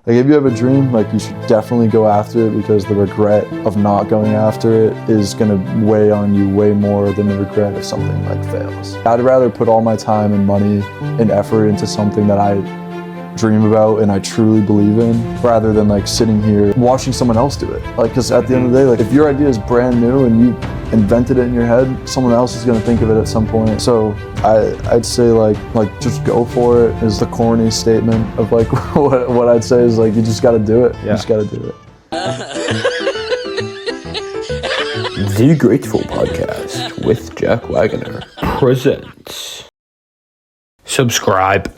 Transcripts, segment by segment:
Like if you have a dream, like you should definitely go after it, because the regret of not going after it is gonna weigh on you way more than the regret if something like fails. I'd rather put all my time and money and effort into something that I dream about and I truly believe in, rather than like sitting here watching someone else do it. Like, because at the end of the day, like if your idea is brand new and you invented it in your head, someone else is gonna think of it at some point. So I'd say like just go for it is the corny statement of like what I'd say is like you just gotta do it. You just gotta do it. The Grateful Podcast with Jack Wagoner presents. Subscribe.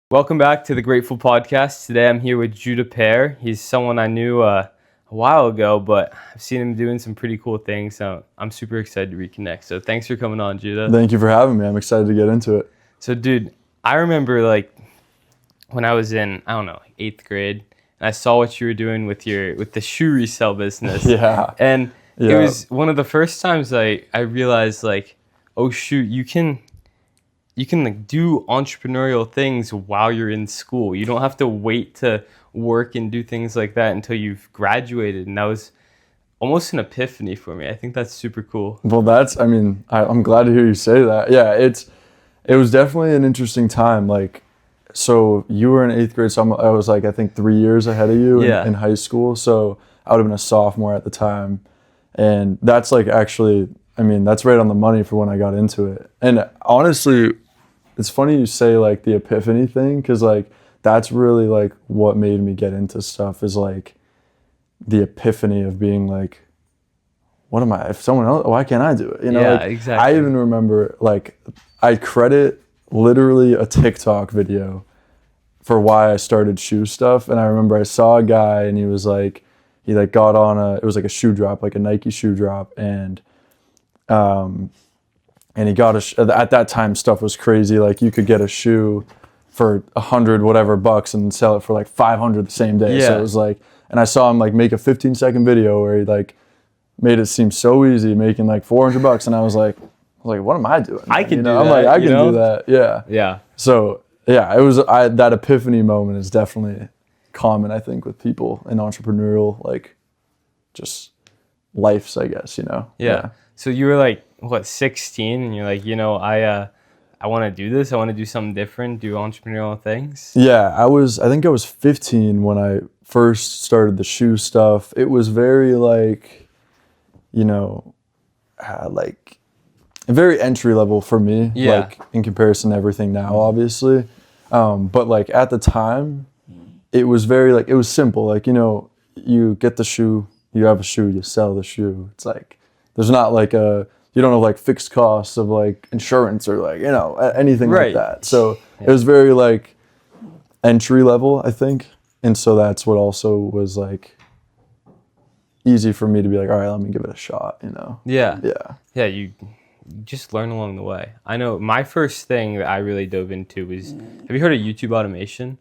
Welcome back to the Grateful Podcast. Today I'm here with Judah Payeur. He's someone I knew a while ago, but I've seen him doing some pretty cool things, so I'm super excited to reconnect. So thanks for coming on, Judah. Thank you for having me. I'm excited to get into it. So dude, I remember like when I was in, 8th grade, and I saw what you were doing with the shoe resale business. Yeah. And it was one of the first times I realized like, oh shoot, you can like do entrepreneurial things while you're in school. You don't have to wait to work and do things like that until you've graduated. And that was almost an epiphany for me. I think that's super cool. Well, I'm glad to hear you say that. Yeah, it was definitely an interesting time. Like, so you were in 8th grade, so I was like, I think 3 years ahead of you in high school. So I would have been a sophomore at the time. And that's like actually, that's right on the money for when I got into it. And honestly, it's funny you say like the epiphany thing, because like that's really like what made me get into stuff, is like the epiphany of being like, what am I, if someone else, why can't I do it? You know, yeah, like, exactly. I even remember like I credit literally a TikTok video for why I started shoe stuff. And I remember I saw a guy and he got on it was like a shoe drop, like a Nike shoe drop. And he got at that time stuff was crazy. Like you could get a shoe for $100 whatever bucks and sell it for like $500 the same day. Yeah. So it was like, and I saw him like make a 15-second video where he like made it seem so easy, making like $400, and I was like, what am I doing? I can do that. I'm like, I can do that. Yeah. Yeah. So yeah, it was that epiphany moment is definitely common, I think, with people in entrepreneurial, like just lives, I guess, Yeah. So you were like, 16, and you're like, I want to do this. I want to do something different, do entrepreneurial things. Yeah, I think I was 15 when I first started the shoe stuff. It was very like, like very entry level for me, like in comparison to everything now, obviously. But like at the time, it was very like, it was simple. Like, you get the shoe, you have a shoe, you sell the shoe. It's like, there's not like you don't have like fixed costs of like insurance or like, anything like that. So it was very like entry level, I think. And so that's what also was like easy for me to be like, all right, let me give it a shot, Yeah. Yeah. Yeah, you just learn along the way. I know my first thing that I really dove into was, have you heard of YouTube automation?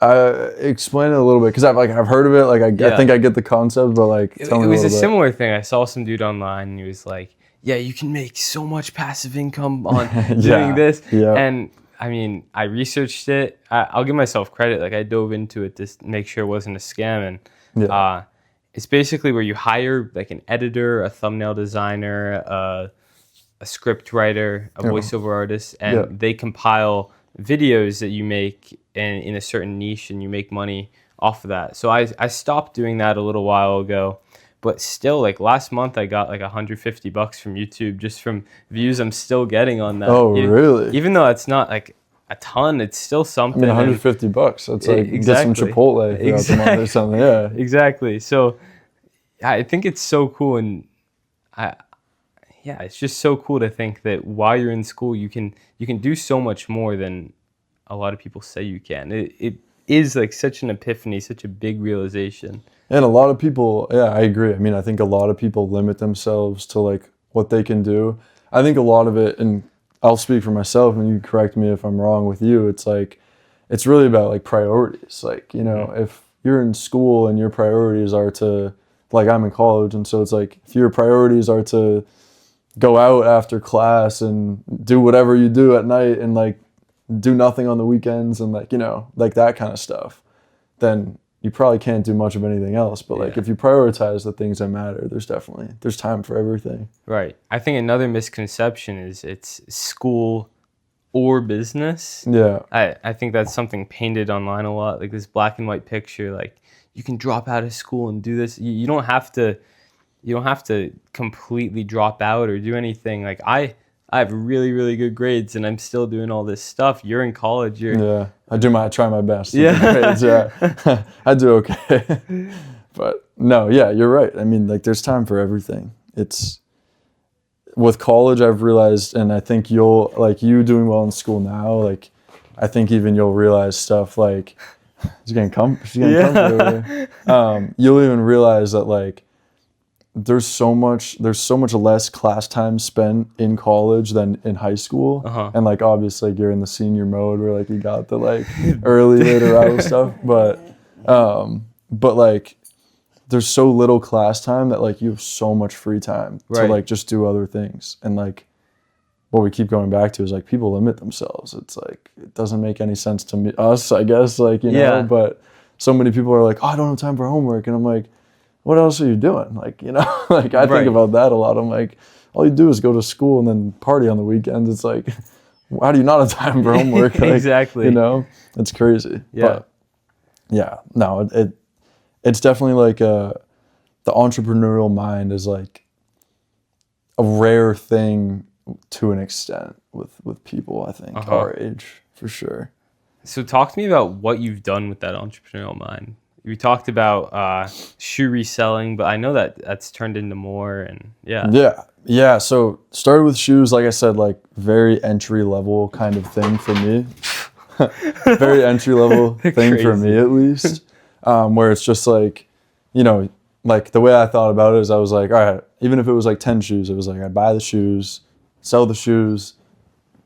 Explain it a little bit, because I've heard of it. Like I think I get the concept, but like tell me a little bit. It was a similar thing. I saw some dude online and he was like, yeah, you can make so much passive income on doing this. Yeah. And I researched it. I'll give myself credit. Like I dove into it to make sure it wasn't a scam. And it's basically where you hire like an editor, a thumbnail designer, a script writer, a voiceover artist, and they compile videos that you make in a certain niche, and you make money off of that. So I stopped doing that a little while ago, but still, like last month I got like $150 from YouTube just from views I'm still getting on that. Oh, really? Even though it's not like a ton, it's still something. $150. That's like get some Chipotle throughout the month or something. Yeah. Exactly. So I think it's so cool, and it's just so cool to think that while you're in school, you can do so much more than a lot of people say you can. It is like such an epiphany, such a big realization. And a lot of people, I agree. I think a lot of people limit themselves to like what they can do. I think a lot of it, and I'll speak for myself, and you can correct me if I'm wrong with you, it's like, it's really about like priorities. Like, if you're in school and your priorities are to, like I'm in college, and so it's like, if your priorities are to go out after class and do whatever you do at night and like do nothing on the weekends and like, like that kind of stuff, then you probably can't do much of anything else. But like if you prioritize the things that matter, there's time for everything. Right. I think another misconception is it's school or business. Yeah. I think that's something painted online a lot, like this black and white picture, like you can drop out of school and do this. You don't have to completely drop out or do anything. Like I have really, really good grades and I'm still doing all this stuff. You're in college. I try my best. Yeah. Yeah. I do okay. But no, yeah, you're right. I mean, like there's time for everything. It's with college I've realized, and I think you doing well in school now, like I think even you'll realize stuff like she's getting comfy over there. You'll even realize that like there's so much less class time spent in college than in high school. And like obviously like, you're in the senior mode where like you got the like early later out stuff, but like there's so little class time that like you have so much free time to like just do other things. And like what we keep going back to is like people limit themselves. It's like it doesn't make any sense to us, I guess, like you know, but so many people are like, oh, I don't have time for homework, and I'm like, what else are you doing? Like, you know, like I think about that a lot. I'm like, all you do is go to school and then party on the weekends. It's like, why do you not have time for homework? Like, exactly. You know, it's crazy. Yeah. But yeah, no, it's definitely like the entrepreneurial mind is like a rare thing to an extent with people, I think, our age, for sure. So talk to me about what you've done with that entrepreneurial mind. We talked about shoe reselling, but I know that that's turned into more, and yeah. So started with shoes, like I said, like very entry level kind of thing for me. Very entry level thing for me, at least, where it's just like, you know, like the way I thought about it is I was like, all right, even if it was like 10 shoes, it was like I buy the shoes, sell the shoes,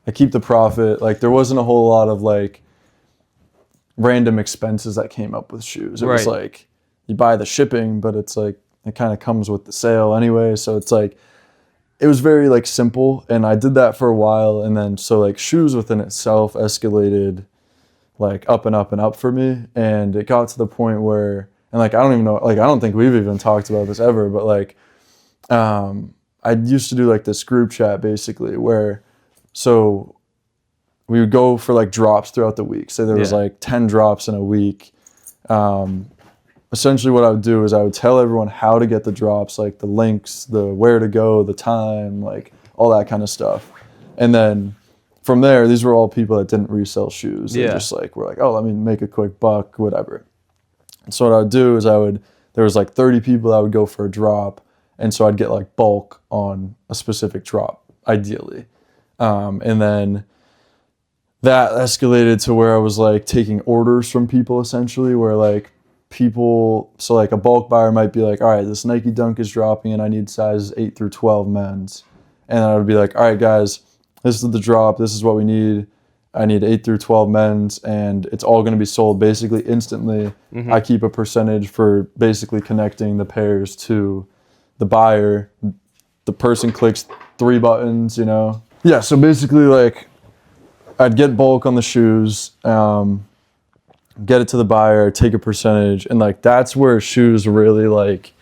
I keep the profit. Like there wasn't a whole lot of like random expenses that came up with shoes. It was like you buy the shipping, but it's like it kind of comes with the sale anyway. So it's like it was very like simple, and I did that for a while, and then so like shoes within itself escalated like up and up and up for me, and it got to the point where, and like I don't even know, like I don't think we've even talked about this ever, but like I used to do like this group chat basically where so we would go for like drops throughout the week. Say there was like 10 drops in a week. Essentially what I would do is I would tell everyone how to get the drops, like the links, the where to go, the time, like all that kind of stuff. And then from there, these were all people that didn't resell shoes. They just like were like, oh, let me make a quick buck, whatever. And so what I would do is there was like 30 people that would go for a drop. And so I'd get like bulk on a specific drop, ideally. And then that escalated to where I was like taking orders from people essentially, where like people, so like a bulk buyer might be like, all right, this Nike Dunk is dropping and I need sizes 8 through 12 men's. And I would be like, all right, guys, this is the drop. This is what we need. I need 8 through 12 men's, and it's all going to be sold basically instantly. I keep a percentage for basically connecting the pairs to the buyer. The person clicks 3 buttons, you know? Yeah, so basically like I'd get bulk on the shoes, get it to the buyer, take a percentage, and like that's where shoes really like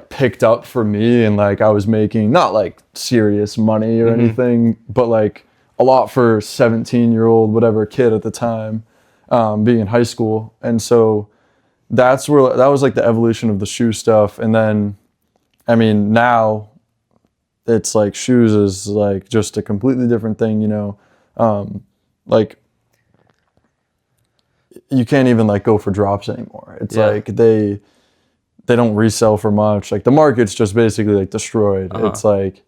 picked up for me, and like I was making not like serious money or anything, but like a lot for 17-year-old whatever kid at the time, being in high school. And so that was like the evolution of the shoe stuff. And then I mean now it's like shoes is like just a completely different thing, you know. Like you can't even like go for drops anymore. It's like they don't resell for much. Like the market's just basically like destroyed. It's like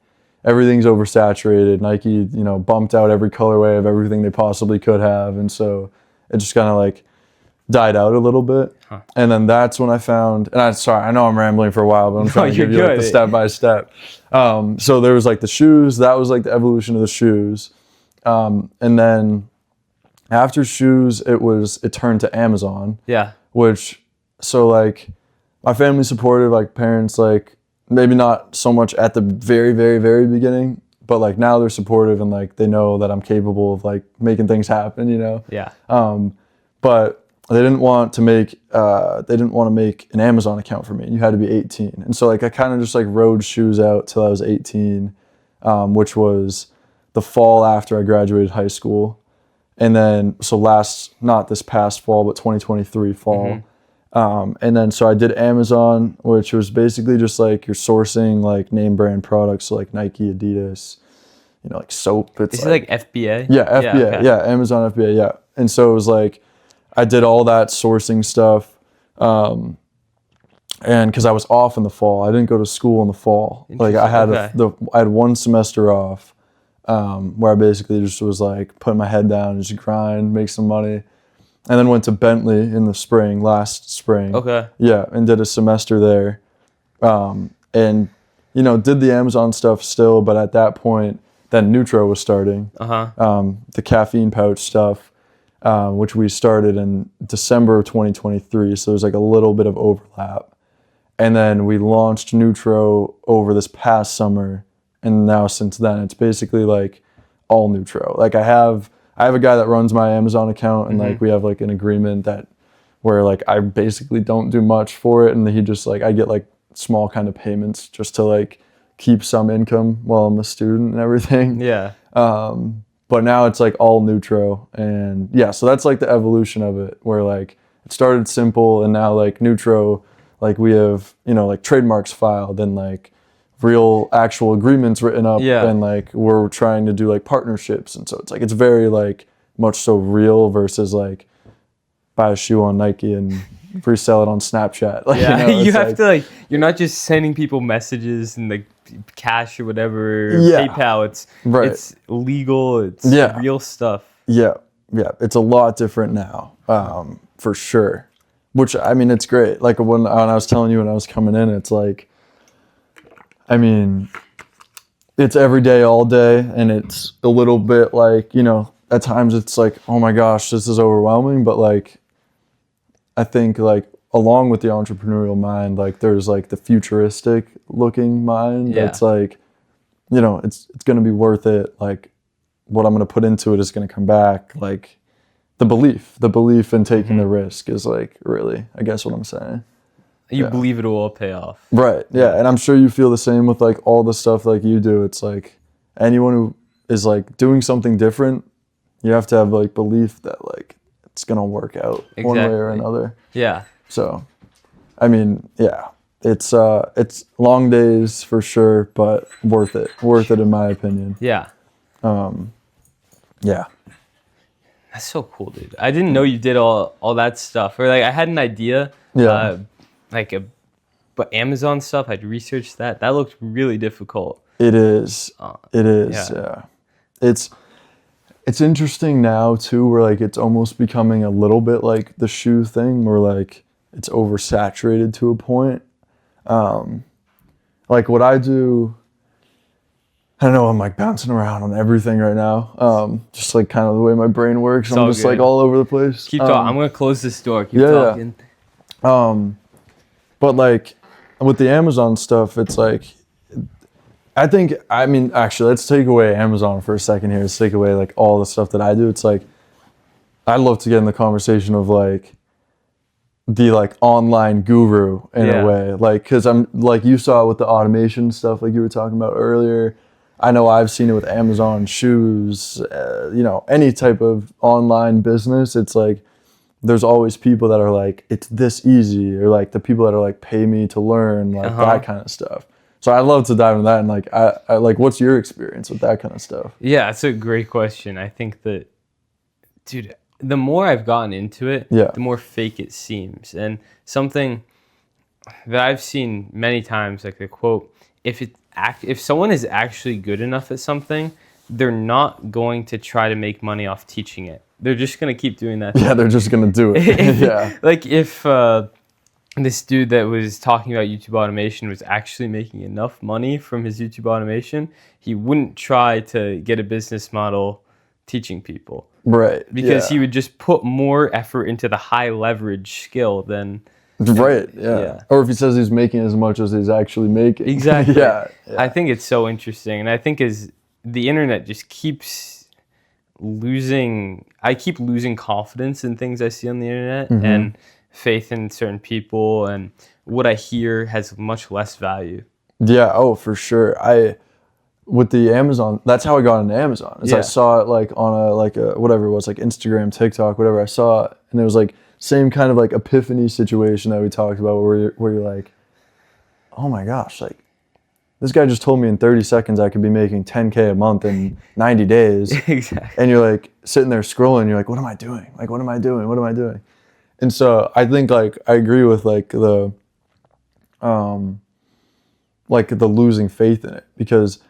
everything's oversaturated. Nike, you know, bumped out every colorway of everything they possibly could have, and so it just kind of like died out a little bit. And then that's when I found, and I know I'm rambling for a while, but I'm trying to give you like the step by step. So there was like the shoes. That was like the evolution of the shoes. And then after shoes, it turned to Amazon. Yeah. Which, so like my family's supportive, like parents, like maybe not so much at the very, very, very beginning, but like now they're supportive and like they know that I'm capable of like making things happen, you know? Yeah. But they didn't want to make an Amazon account for me. You had to be 18. And so like I kind of just like rode shoes out till I was 18, which was the fall after I graduated high school. And then, so not this past fall, but 2023 fall. And then, so I did Amazon, which was basically just like you're sourcing like name brand products, so like Nike, Adidas, like soap. Is it like FBA? Yeah, FBA. Okay. Yeah, Amazon FBA. Yeah. And so it was like, I did all that sourcing stuff. And because I was off in the fall, I didn't go to school in the fall. Like I had I had one semester off, where I basically just was like putting my head down, just grind, make some money, and then went to Bentley in the last spring. Okay. Yeah, and did a semester there, and did the Amazon stuff still, but at that point, then Neutro was starting. The caffeine pouch stuff. Which we started in December of 2023, so there's like a little bit of overlap. And then we launched Neutro over this past summer, and now since then it's basically like all Neutro. Like I have a guy that runs my Amazon account, and like we have like an agreement that where like I basically don't do much for it, and he just like I get like small kind of payments just to like keep some income while I'm a student and everything. Yeah. But now it's like all Neutro, and yeah, so that's like the evolution of it, where like it started simple, and now like Neutro, like we have like trademarks filed and like real actual agreements written up, and like we're trying to do like partnerships, and so it's like it's very like much so real versus like buy a shoe on Nike and resell it on Snapchat. Like, you have to like you're not just sending people messages and like cash or whatever, PayPal. It's legal. It's real stuff. Yeah, it's a lot different now, for sure. Which I mean, it's great. Like when I was telling you when I was coming in, it's like, I mean, it's every day, all day, and it's a little bit like at times it's like, oh my gosh, this is overwhelming, but like, I think like along with the entrepreneurial mind, like there's like the futuristic looking mind. That's like, it's going to be worth it. Like what I'm going to put into it is going to come back. Like the belief in taking the risk is like really, I guess what I'm saying. You believe it will all pay off. Right. Yeah. And I'm sure you feel the same with like all the stuff like you do. It's like anyone who is like doing something different, you have to have like belief that like it's going to work out one way or another. Yeah. So, I mean, yeah, it's long days for sure, but worth it in my opinion. Yeah. Yeah. That's so cool, dude. I didn't know you did all that stuff. Or like I had an idea. Yeah. But Amazon stuff, I'd researched that. That looked really difficult. It is. Yeah. It's interesting now too, where like it's almost becoming a little bit like the shoe thing, where like it's oversaturated to a point. Like what I do, I don't know, I'm like bouncing around on everything right now. Just like kind of the way my brain works. I'm just like all over the place. Keep talking. I'm gonna close this door. Keep talking. But like with the Amazon stuff, it's like, I mean, actually, let's take away Amazon for a second here. Let's take away like all the stuff that I do. It's like, I'd love to get in the conversation of like the like online guru in a way. Like, cause I'm like, you saw it with the automation stuff, like you were talking about earlier. I know I've seen it with Amazon shoes, any type of online business. It's like, there's always people that are like, it's this easy, or like the people that are like, pay me to learn, like that kind of stuff. So I'd love to dive into that, and like, I like, what's your experience with that kind of stuff? Yeah, that's a great question. I think that, dude, the more I've gotten into it, the more fake it seems. And something that I've seen many times, like the quote, if someone is actually good enough at something, they're not going to try to make money off teaching it. They're just going to keep doing that. Yeah, they're just going to do it. Like if this dude that was talking about YouTube automation was actually making enough money from his YouTube automation, he wouldn't try to get a business model teaching people. Right. Because he would just put more effort into the high leverage skill than... Right, yeah. Or if he says he's making as much as he's actually making. Exactly. Yeah. I think it's so interesting. And I think as the internet just keeps I keep losing confidence in things I see on the internet and faith in certain people, and what I hear has much less value. Yeah, oh, for sure. With the Amazon, that's how I got into Amazon. I saw it like on a whatever it was, like Instagram, TikTok, whatever. I saw it, and it was like same kind of like epiphany situation that we talked about, where you're like, oh my gosh, like this guy just told me in 30 seconds I could be making 10K a month in 90 days. Exactly. And you're like sitting there scrolling, you're like, what am I doing? Like, what am I doing? What am I doing? And so I think like I agree with like the losing faith in it, because,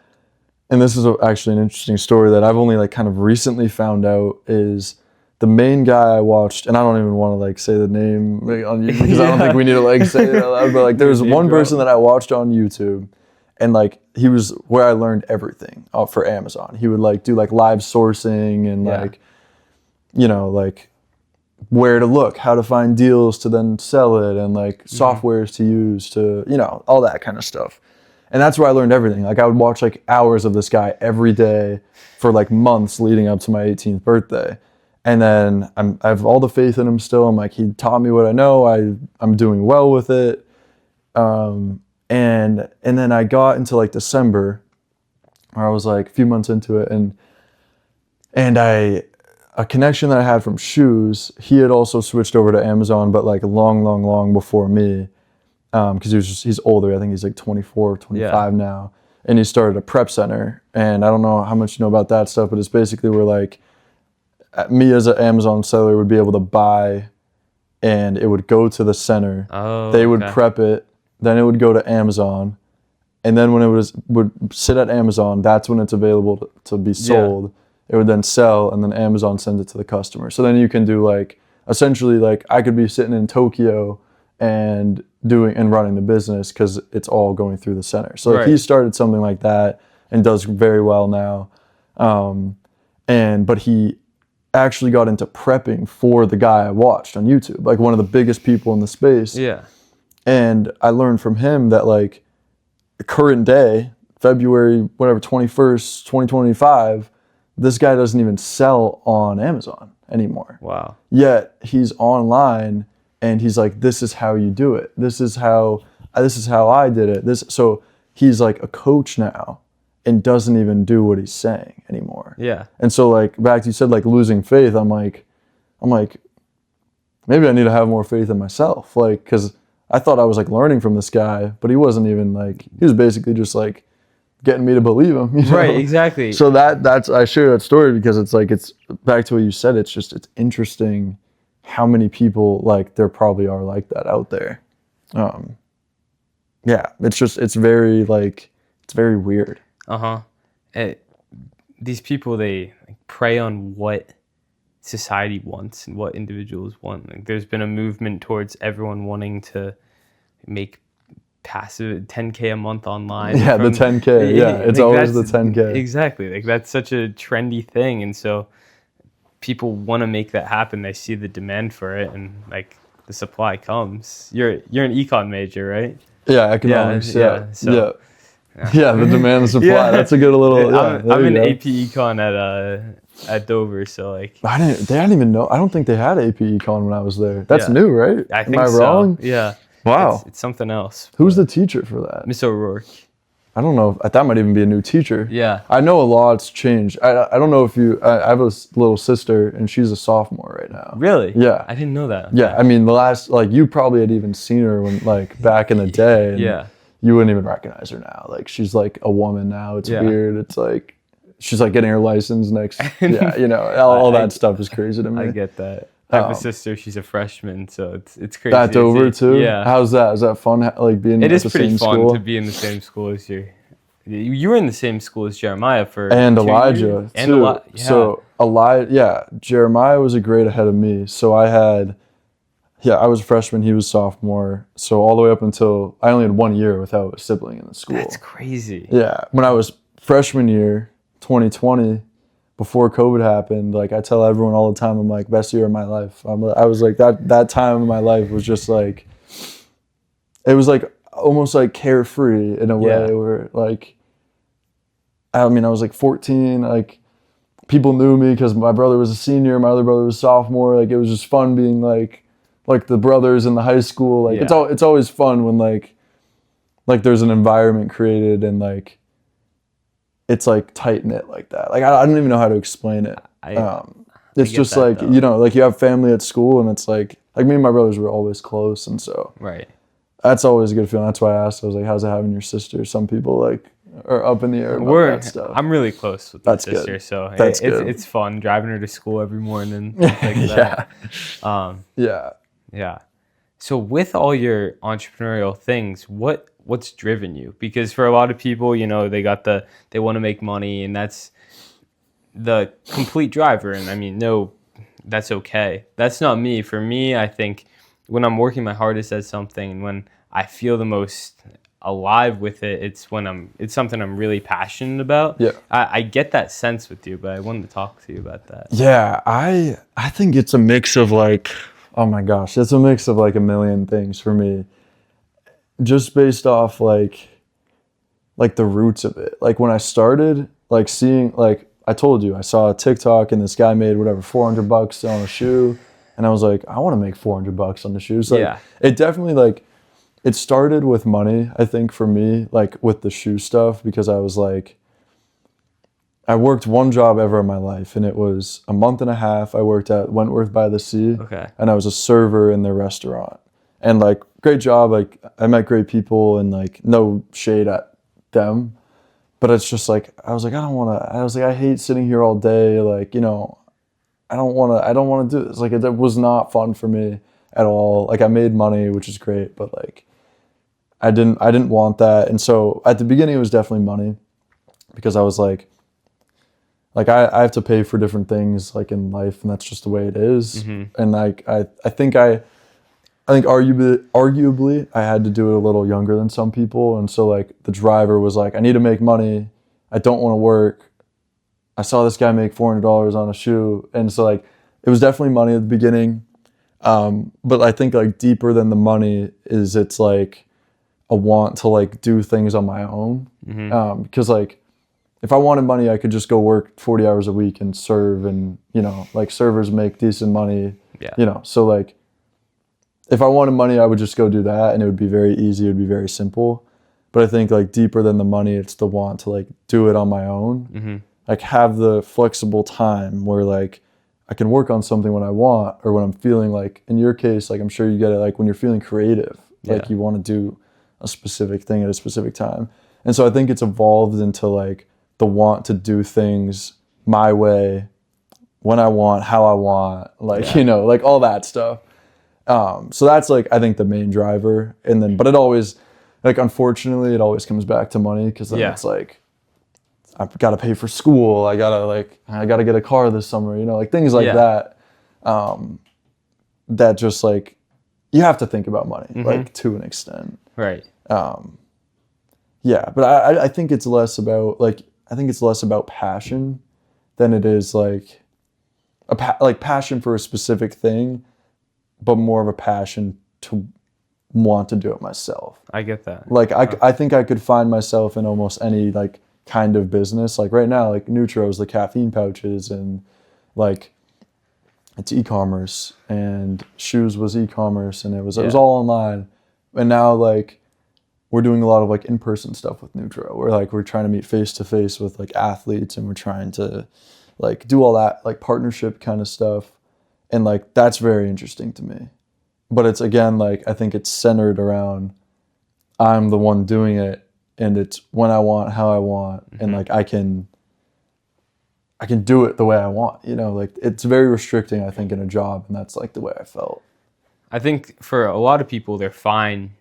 and this is actually an interesting story that I've only like kind of recently found out, is the main guy I watched, and I don't even want to like say the name on YouTube because I don't think we need to like say it out loud, but like there was one person that I watched on YouTube, and like he was where I learned everything for Amazon. He would like do like live sourcing and like, you know, like where to look, how to find deals to then sell it, and like softwares to use to, you know, all that kind of stuff. And that's where I learned everything. Like I would watch like hours of this guy every day for like months leading up to my 18th birthday. And then I have all the faith in him still. I'm like, he taught me what I know. I'm doing well with it. And then I got into like December, where I was like a few months into it, and a connection that I had from shoes, he had also switched over to Amazon, but like long before me. Because he's older. I think he's like 24, 25 now. And he started a prep center. And I don't know how much you know about that stuff, but it's basically where like me as an Amazon seller would be able to buy, and it would go to the center. They would prep it, then it would go to Amazon. And then when it would sit at Amazon, that's when it's available to be sold. It would then sell, and then Amazon sends it to the customer. So then you can do like, essentially like I could be sitting in Tokyo and running the business because it's all going through the center. So he started something like that and does very well now. But he actually got into prepping for the guy I watched on YouTube, like one of the biggest people in the space. Yeah. And I learned from him that like the current day, February, whatever, 21st, 2025, this guy doesn't even sell on Amazon anymore. Wow. Yet he's online and he's like, this is how you do it. This is how I did it. So he's like a coach now and doesn't even do what he's saying anymore. Yeah. And so like back to you said like losing faith, I'm like maybe I need to have more faith in myself, like, because I thought I was like learning from this guy, but he wasn't even like, he was basically just like getting me to believe him, you know? Right, exactly. So that's I share that story because it's like, it's back to what you said, it's interesting how many people like there probably are like that out there. Yeah, it's very weird. These people, they like prey on what society wants and what individuals want. Like, there's been a movement towards everyone wanting to make passive 10K a month online. Yeah, the 10K. Yeah, it's like always the 10K. Exactly. Like that's such a trendy thing, and so people want to make that happen. They see the demand for it, and like the supply comes. You're an econ major, right? Yeah, economics. Yeah. The demand and supply. Yeah. That's a good little. I'm in AP econ at Dover, so like. They didn't even know. I don't think they had AP econ when I was there. That's new, right? I think Am I wrong? So. Yeah. Wow. It's something else. Who's the teacher for that? Miss O'Rourke. I don't know. That might even be a new teacher. Yeah. I know a lot's changed. I don't know if I have a little sister and she's a sophomore right now. Really? Yeah. I didn't know that. Yeah. I mean, the last, like, you probably had even seen her when, like, back in the day. And yeah. You wouldn't even recognize her now. Like, she's like a woman now. It's weird. It's like, she's like getting her license next. Yeah. You know, all that stuff is crazy to me. I get that. I have a sister. She's a freshman, so it's crazy. That's over too. Yeah. How's that? Is that fun? Like being it at is the pretty same fun school? To be in the same school as you. You were in the same school as Jeremiah for and 2 Elijah years. too. And Elijah. Yeah. So Jeremiah was a grade ahead of me. So I was a freshman. He was sophomore. So all the way up until I only had 1 year without a sibling in the school. That's crazy. Yeah. When I was freshman year, 2020. Before COVID happened, like I tell everyone all the time, I'm like, best year of my life. I was like, that time of my life was just like, it was like almost like carefree in a way where like, I mean, I was like 14, like people knew me because my brother was a senior, my other brother was a sophomore. Like, it was just fun being like the brothers in the high school. Like, it's always fun when like there's an environment created and like it's like tight knit like that. Like, I don't even know how to explain it. It's just like, you know, like you have family at school and it's like me and my brothers were always close, and so that's always a good feeling. That's why I asked. I was like, how's it having your sister? Some people like are up in the air about that stuff. I'm really close with my sister, good. So it's fun driving her to school every morning. Like that. Yeah. So with all your entrepreneurial things, what's driven you? Because for a lot of people, you know, they want to make money, and that's the complete driver. And I mean, no, that's okay. That's not me. For me, I think when I'm working my hardest at something and when I feel the most alive with it, it's something I'm really passionate about. Yeah. I get that sense with you, but I wanted to talk to you about that. Yeah, I think it's a mix of like, oh my gosh, it's a mix of like a million things for me. Just based off like the roots of it. Like when I started like seeing, like I told you, I saw a TikTok and this guy made whatever $400 on a shoe, and I was like, I want to make $400 on the shoes. Like, it definitely like it started with money, I think, for me, like with the shoe stuff, because I was like, I worked one job ever in my life, and it was a month and a half. I worked at Wentworth by the Sea, and I was a server in their restaurant. And like, great job. Like, I met great people, and like, no shade at them. But it's just like, I was like, I hate sitting here all day. Like, you know, I don't want to do this. Like, it was not fun for me at all. Like, I made money, which is great, but like, I didn't want that. And so at the beginning, it was definitely money, because I was like I have to pay for different things like in life, and that's just the way it is. And like, I think arguably I had to do it a little younger than some people. And so like the driver was like, I need to make money. I don't want to work. I saw this guy make $400 on a shoe. And so like, it was definitely money at the beginning. But I think like deeper than the money is, it's like a want to like do things on my own. Because like, if I wanted money, I could just go work 40 hours a week and serve, and, you know, like servers make decent money, you know, so like, if I wanted money, I would just go do that, and it would be very easy. It would be very simple. But I think like deeper than the money, it's the want to like do it on my own. Like have the flexible time where like I can work on something when I want, or when I'm feeling like, in your case, like I'm sure you get it, like when you're feeling creative, like you want to do a specific thing at a specific time. And so I think it's evolved into like the want to do things my way, when I want, how I want, like, you know, like all that stuff. So that's like, I think the main driver. And then, but it always, like, unfortunately, it always comes back to money, because then it's like, I've got to pay for school. I got to get a car this summer, you know, like things like that. That just like, you have to think about money, like to an extent. Right. Yeah. But I think it's less about like, passion than it is like passion for a specific thing, but more of a passion to want to do it myself. I get that. Like I think I could find myself in almost any like kind of business. Like right now, like Nutro's, the caffeine pouches, and like it's e-commerce, and shoes was e-commerce, and it was all online. And now like we're doing a lot of like in-person stuff with Nutro. We're trying to meet face to face with like athletes, and we're trying to like do all that like partnership kind of stuff. And like, that's very interesting to me. But it's, again, like, I think it's centered around, I'm the one doing it, and it's when I want, how I want. And like, I can do it the way I want, you know, like it's very restricting, I think, in a job. And that's like the way I felt. I think for a lot of people, they're fine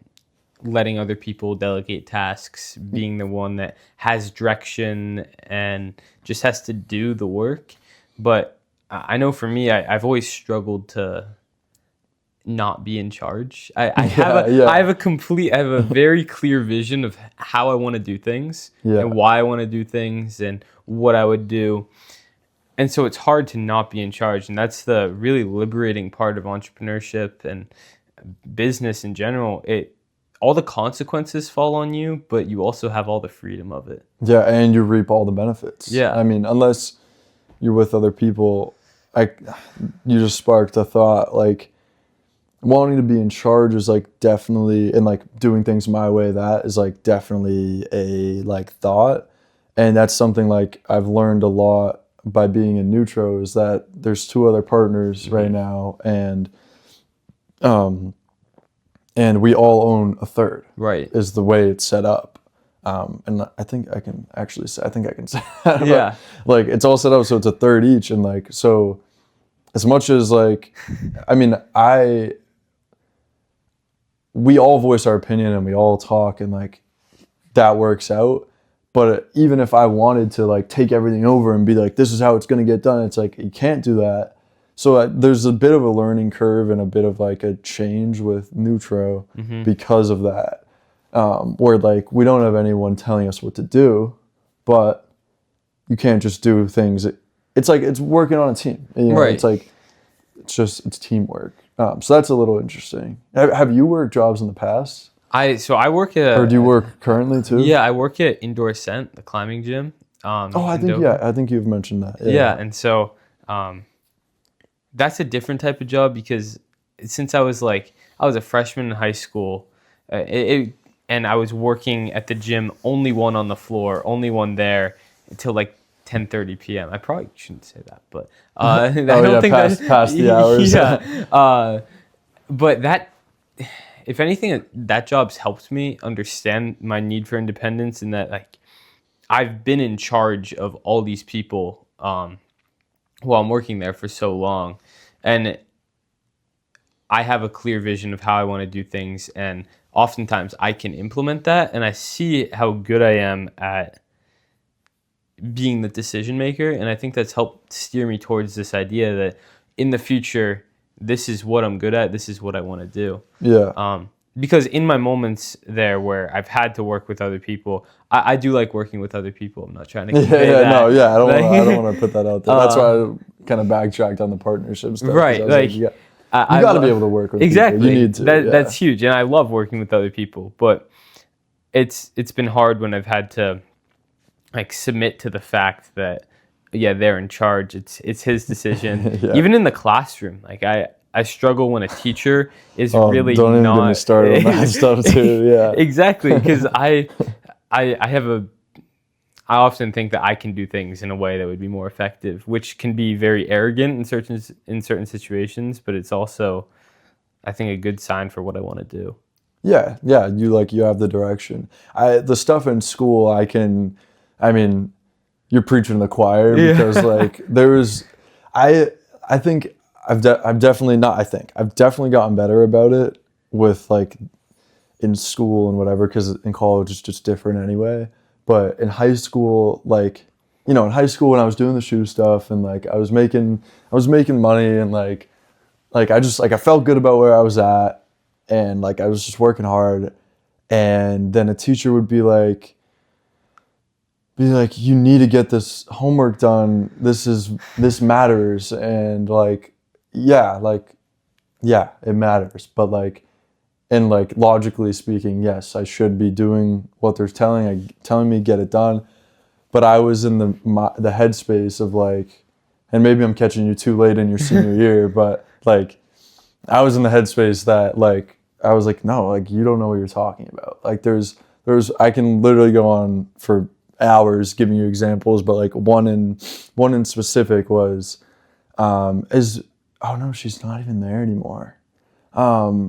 letting other people delegate tasks, being the one that has direction and just has to do the work. But I know for me, I've always struggled to not be in charge. I have a very clear vision of how I want to do things and why I want to do things and what I would do. And so it's hard to not be in charge. And that's the really liberating part of entrepreneurship and business in general. All the consequences fall on you, but you also have all the freedom of it. Yeah, and you reap all the benefits. Yeah. I mean, unless you're with other people, you just sparked a thought, like wanting to be in charge is like definitely, and like doing things my way, that is like definitely a like thought. And that's something like I've learned a lot by being in Neutro, is that there's 2 other partners right now, and we all own a third. Right. Is the way it's set up. And I think I can say that. Yeah. Like it's all set up so it's a third each, and like so as much as like I mean we all voice our opinion and we all talk, and like that works out. But even if I wanted to like take everything over and be like, this is how it's going to get done, it's like, you can't do that. So there's a bit of a learning curve and a bit of like a change with Neutro because of that. Where like we don't have anyone telling us what to do, but you can't just do things. It's like it's working on a team. You know? Right. It's like it's teamwork. So that's a little interesting. Have you worked jobs in the past? I work at. Or do you work currently too? Yeah, I work at Indoor Ascent, the climbing gym. I think you've mentioned that. Yeah, and so that's a different type of job, because since I was a freshman in high school, and I was working at the gym, only one on the floor, only one there, until like 10:30 p.m. I probably shouldn't say that, but I don't think past the hours. Yeah, but that, if anything, that job's helped me understand my need for independence, and that like I've been in charge of all these people while I'm working there for so long, and I have a clear vision of how I want to do things, and oftentimes I can implement that, and I see how good I am at being the decision maker, and I think that's helped steer me towards this idea that in the future, this is what I'm good at, this is what I want to do. Yeah. Because in my moments there where I've had to work with other people, I do like working with other people. I'm not trying to convey that. I don't want to put that out there. That's why I kind of backtracked on the partnership stuff. Right. You got to be able to work with exactly. people. You need to. That's huge, and I love working with other people. But it's been hard when I've had to like submit to the fact that they're in charge. It's his decision. Even in the classroom, like I struggle when a teacher is really don't not. Even get me started on that stuff too. Yeah. Exactly, because I often think that I can do things in a way that would be more effective, which can be very arrogant in certain situations, but it's also, I think, a good sign for what I want to do. Yeah. You have the direction. The stuff in school, you're preaching to the choir, because like I've definitely gotten better about it with like in school and whatever, because in college it's just different anyway. But in high school, like, in high school when I was doing the shoe stuff and like I was making money, and like I felt good about where I was at, and like I was just working hard, and then a teacher would be like, you need to get this homework done. This matters. And it matters. But like, and like logically speaking, yes, I should be doing what they're telling me get it done. But I was in the headspace of like, and maybe I'm catching you too late in your senior year, but like I was in the headspace that like, I was like, no, like you don't know what you're talking about. Like I can literally go on for hours giving you examples, but like one in specific was she's not even there anymore.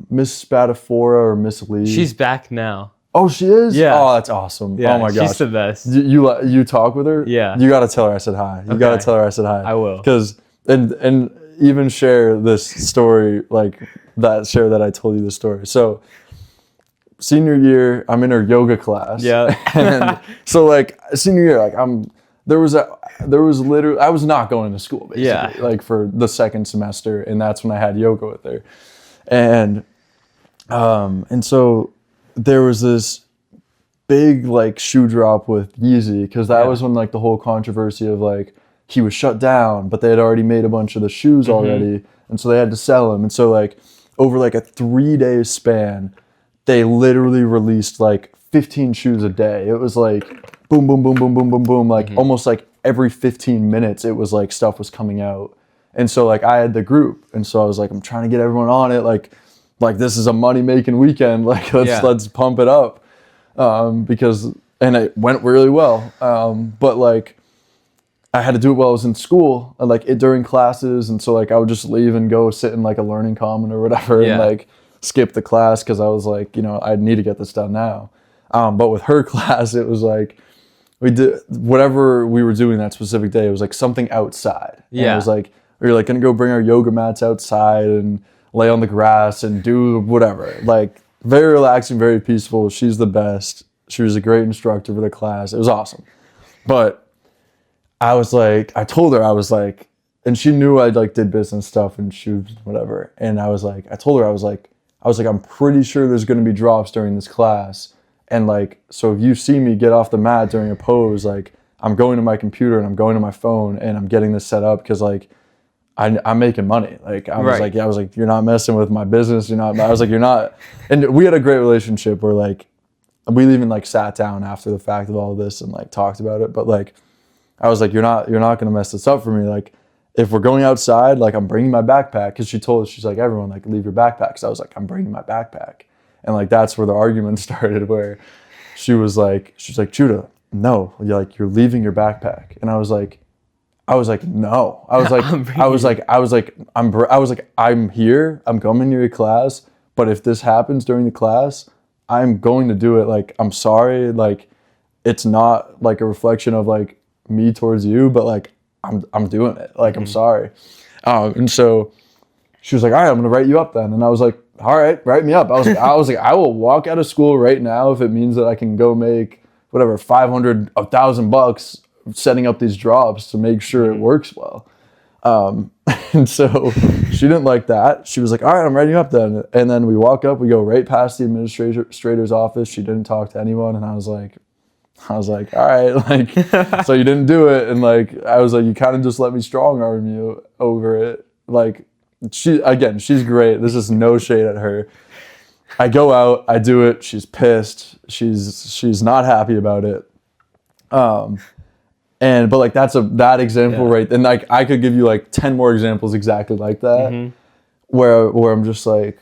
Miss Spatafora or Miss Lee. She's back now. Oh, she is? Yeah. Oh, that's awesome. Yeah, oh my gosh. She's the best. You talk with her? Yeah. You got to tell her I said hi. Got to tell her I said hi. I will. Because and even share this story, like that I told you the story. So senior year, I'm in her yoga class. Yeah. And so like senior year, like there was literally, I was not going to school basically, like for the second semester, and that's when I had yoga with her. And so there was this big like shoe drop with Yeezy, because that was when like the whole controversy of like he was shut down, but they had already made a bunch of the shoes already, and so they had to sell them. And so like over like a 3-day span, they literally released like 15 shoes a day. It was like boom, boom, boom, boom, boom, boom, boom, like almost like every 15 minutes it was like stuff was coming out. And so like I had the group, and so I was like, I'm trying to get everyone on it, like this is a money making weekend, like let's pump it up, because and it went really well, but like I had to do it while I was in school, and like during classes, and so like I would just leave and go sit in like a learning common or whatever, and like skip the class because I was like, I need to get this done now. But with her class, it was like we did whatever we were doing that specific day. It was like something outside. And it was like we were like gonna go bring our yoga mats outside and lay on the grass and do whatever. Like very relaxing, very peaceful. She's the best. She was a great instructor for the class. It was awesome. But I was like, I told her, I was like, and she knew I like did business stuff and shoes, whatever. And I was like, I told her, I was like, I'm pretty sure there's going to be drops during this class. And like, so if you see me get off the mat during a pose, like I'm going to my computer and I'm going to my phone and I'm getting this set up because like I'm making money. Like I was like, I was like, you're not messing with my business. I was like, you're not. And we had a great relationship where like, we even like sat down after the fact of all of this and like talked about it. But like, I was like, you're not going to mess this up for me. Like, if we're going outside, like I'm bringing my backpack, because she told us, she's like, everyone like leave your backpacks. I was like, I'm bringing my backpack. And like, that's where the argument started, where she's like, Judah, no, you're leaving your backpack. And I was like, no. I'm here, I'm coming to your class, but if this happens during the class, I'm going to do it. Like, I'm sorry. Like, it's not like a reflection of like me towards you, but like I'm doing it. Like, I'm sorry. And so she was like, all right, I'm gonna write you up then. And I was like, all right, write me up. I was like, I will walk out of school right now if it means that I can go make whatever, $500, $1,000 setting up these drops to make sure it works well. And so she didn't like that. She was like, all right, I'm writing you up then. And then we walk up, we go right past the administrator's office. She didn't talk to anyone. And I was like, all right, like, so you didn't do it. And like, I was like, you kind of just let me strong arm you over it. Like, she's great. This is no shade at her. I go out, I do it. She's pissed. She's not happy about it. But like, that example, right? And like, I could give you like 10 more examples exactly like that, where I'm just like,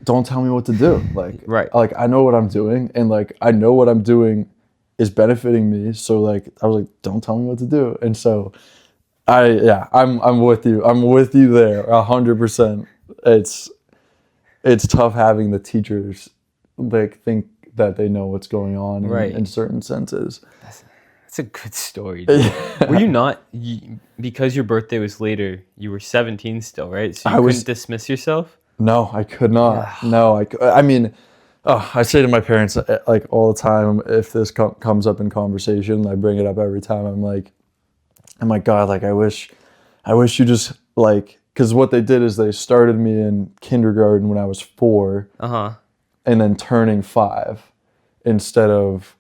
don't tell me what to do. Like, like I know what I'm doing, and like, I know what I'm doing is benefiting me. So like, I was like, don't tell me what to do. And so I'm with you. I'm with you there 100%. It's tough having the teachers like think that they know what's going on in certain senses. That's a good story, dude. Were you not, because your birthday was later, you were 17 still, right? So you couldn't dismiss yourself? No, I could not. No, I mean, I say to my parents like all the time, if this comes up in conversation, I bring it up every time. I'm like, God, like I wish you just like, because what they did is they started me in kindergarten when I was 4, and then turning 5, instead of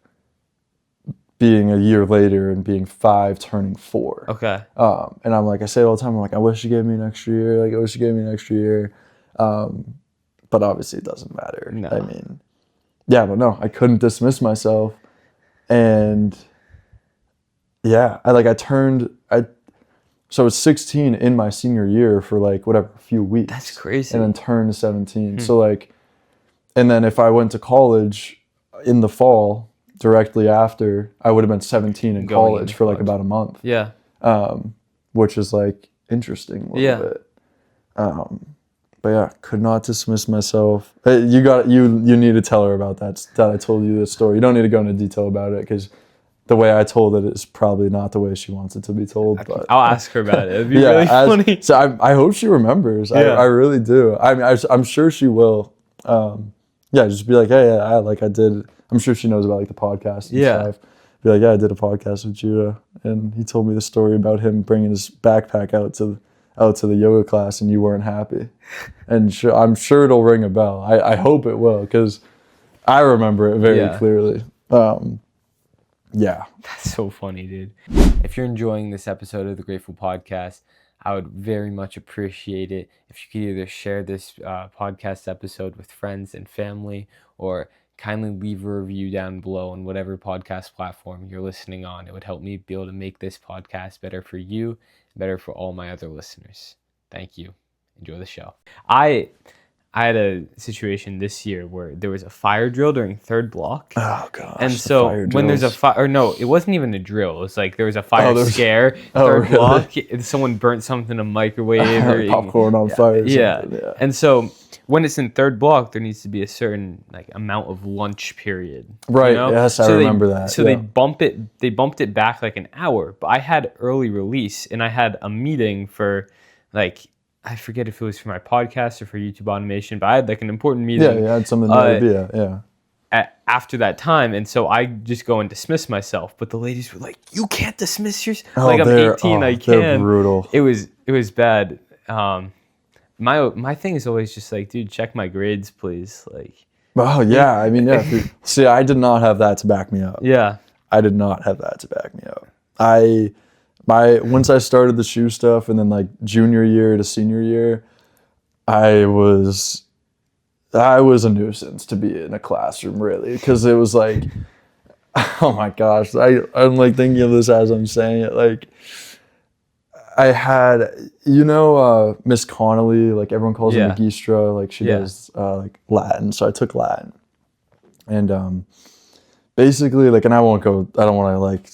being a year later and being 5 turning 4. Okay. And I'm like, I say it all the time. I'm like, I wish you gave me an extra year. Like, I wish you gave me an extra year. But obviously it doesn't matter. No. I mean, yeah, but no, I couldn't dismiss myself. And yeah, I was 16 in my senior year for like whatever, a few weeks. That's crazy. And then turned 17. So like, and then if I went to college in the fall directly after, I would have been 17 in college for like about a month. Yeah. Which is like interesting a little bit. But yeah, could not dismiss myself. You need to tell her about that I told you this story. You don't need to go into detail about it, because the way I told it is probably not the way she wants it to be told. But I'll ask her about it. It'd be really funny. So I hope she remembers. Yeah. I really do. I mean, I'm sure she will. Just be like, hey, I did. I'm sure she knows about like the podcast and stuff. Be like, yeah, I did a podcast with Judah, and he told me the story about him bringing his backpack out to the yoga class, and you weren't happy. And I'm sure it'll ring a bell. I hope it will, because I remember it very clearly. Yeah. That's so funny, dude. If you're enjoying this episode of the Grateful Podcast, I would very much appreciate it if you could either share this podcast episode with friends and family, or kindly leave a review down below on whatever podcast platform you're listening on. It would help me be able to make this podcast better for you, better for all my other listeners. Thank you. Enjoy the show. I had a situation this year where there was a fire drill during third block. Oh gosh. And so when there's a fire, or no, it wasn't even a drill. It was like there was a fire scare. Third block, someone burnt something in a microwave or popcorn on fire. Yeah. And so when it's in third block, there needs to be a certain like amount of lunch period. Right. You know? Yes, I remember that. So they bumped it back like an hour. But I had early release, and I had a meeting for like, I forget if it was for my podcast or for YouTube automation, but I had like an important meeting. Yeah, you had something to after that time, and so I just go and dismiss myself. But the ladies were like, "You can't dismiss yourself." Like I'm 18, I can. They're brutal. It was bad. My thing is always just like, dude, check my grades, please. Like. Oh yeah, I mean yeah. See, I did not have that to back me up. Yeah. I did not have that to back me up. Once I started the shoe stuff, and then like junior year to senior year, I was a nuisance to be in a classroom, really, because it was like, oh my gosh, I'm like thinking of this as I'm saying it. Like, I had, Miss Connolly, like everyone calls her Magistra, like she does like Latin, so I took Latin, and basically like, and I don't want to like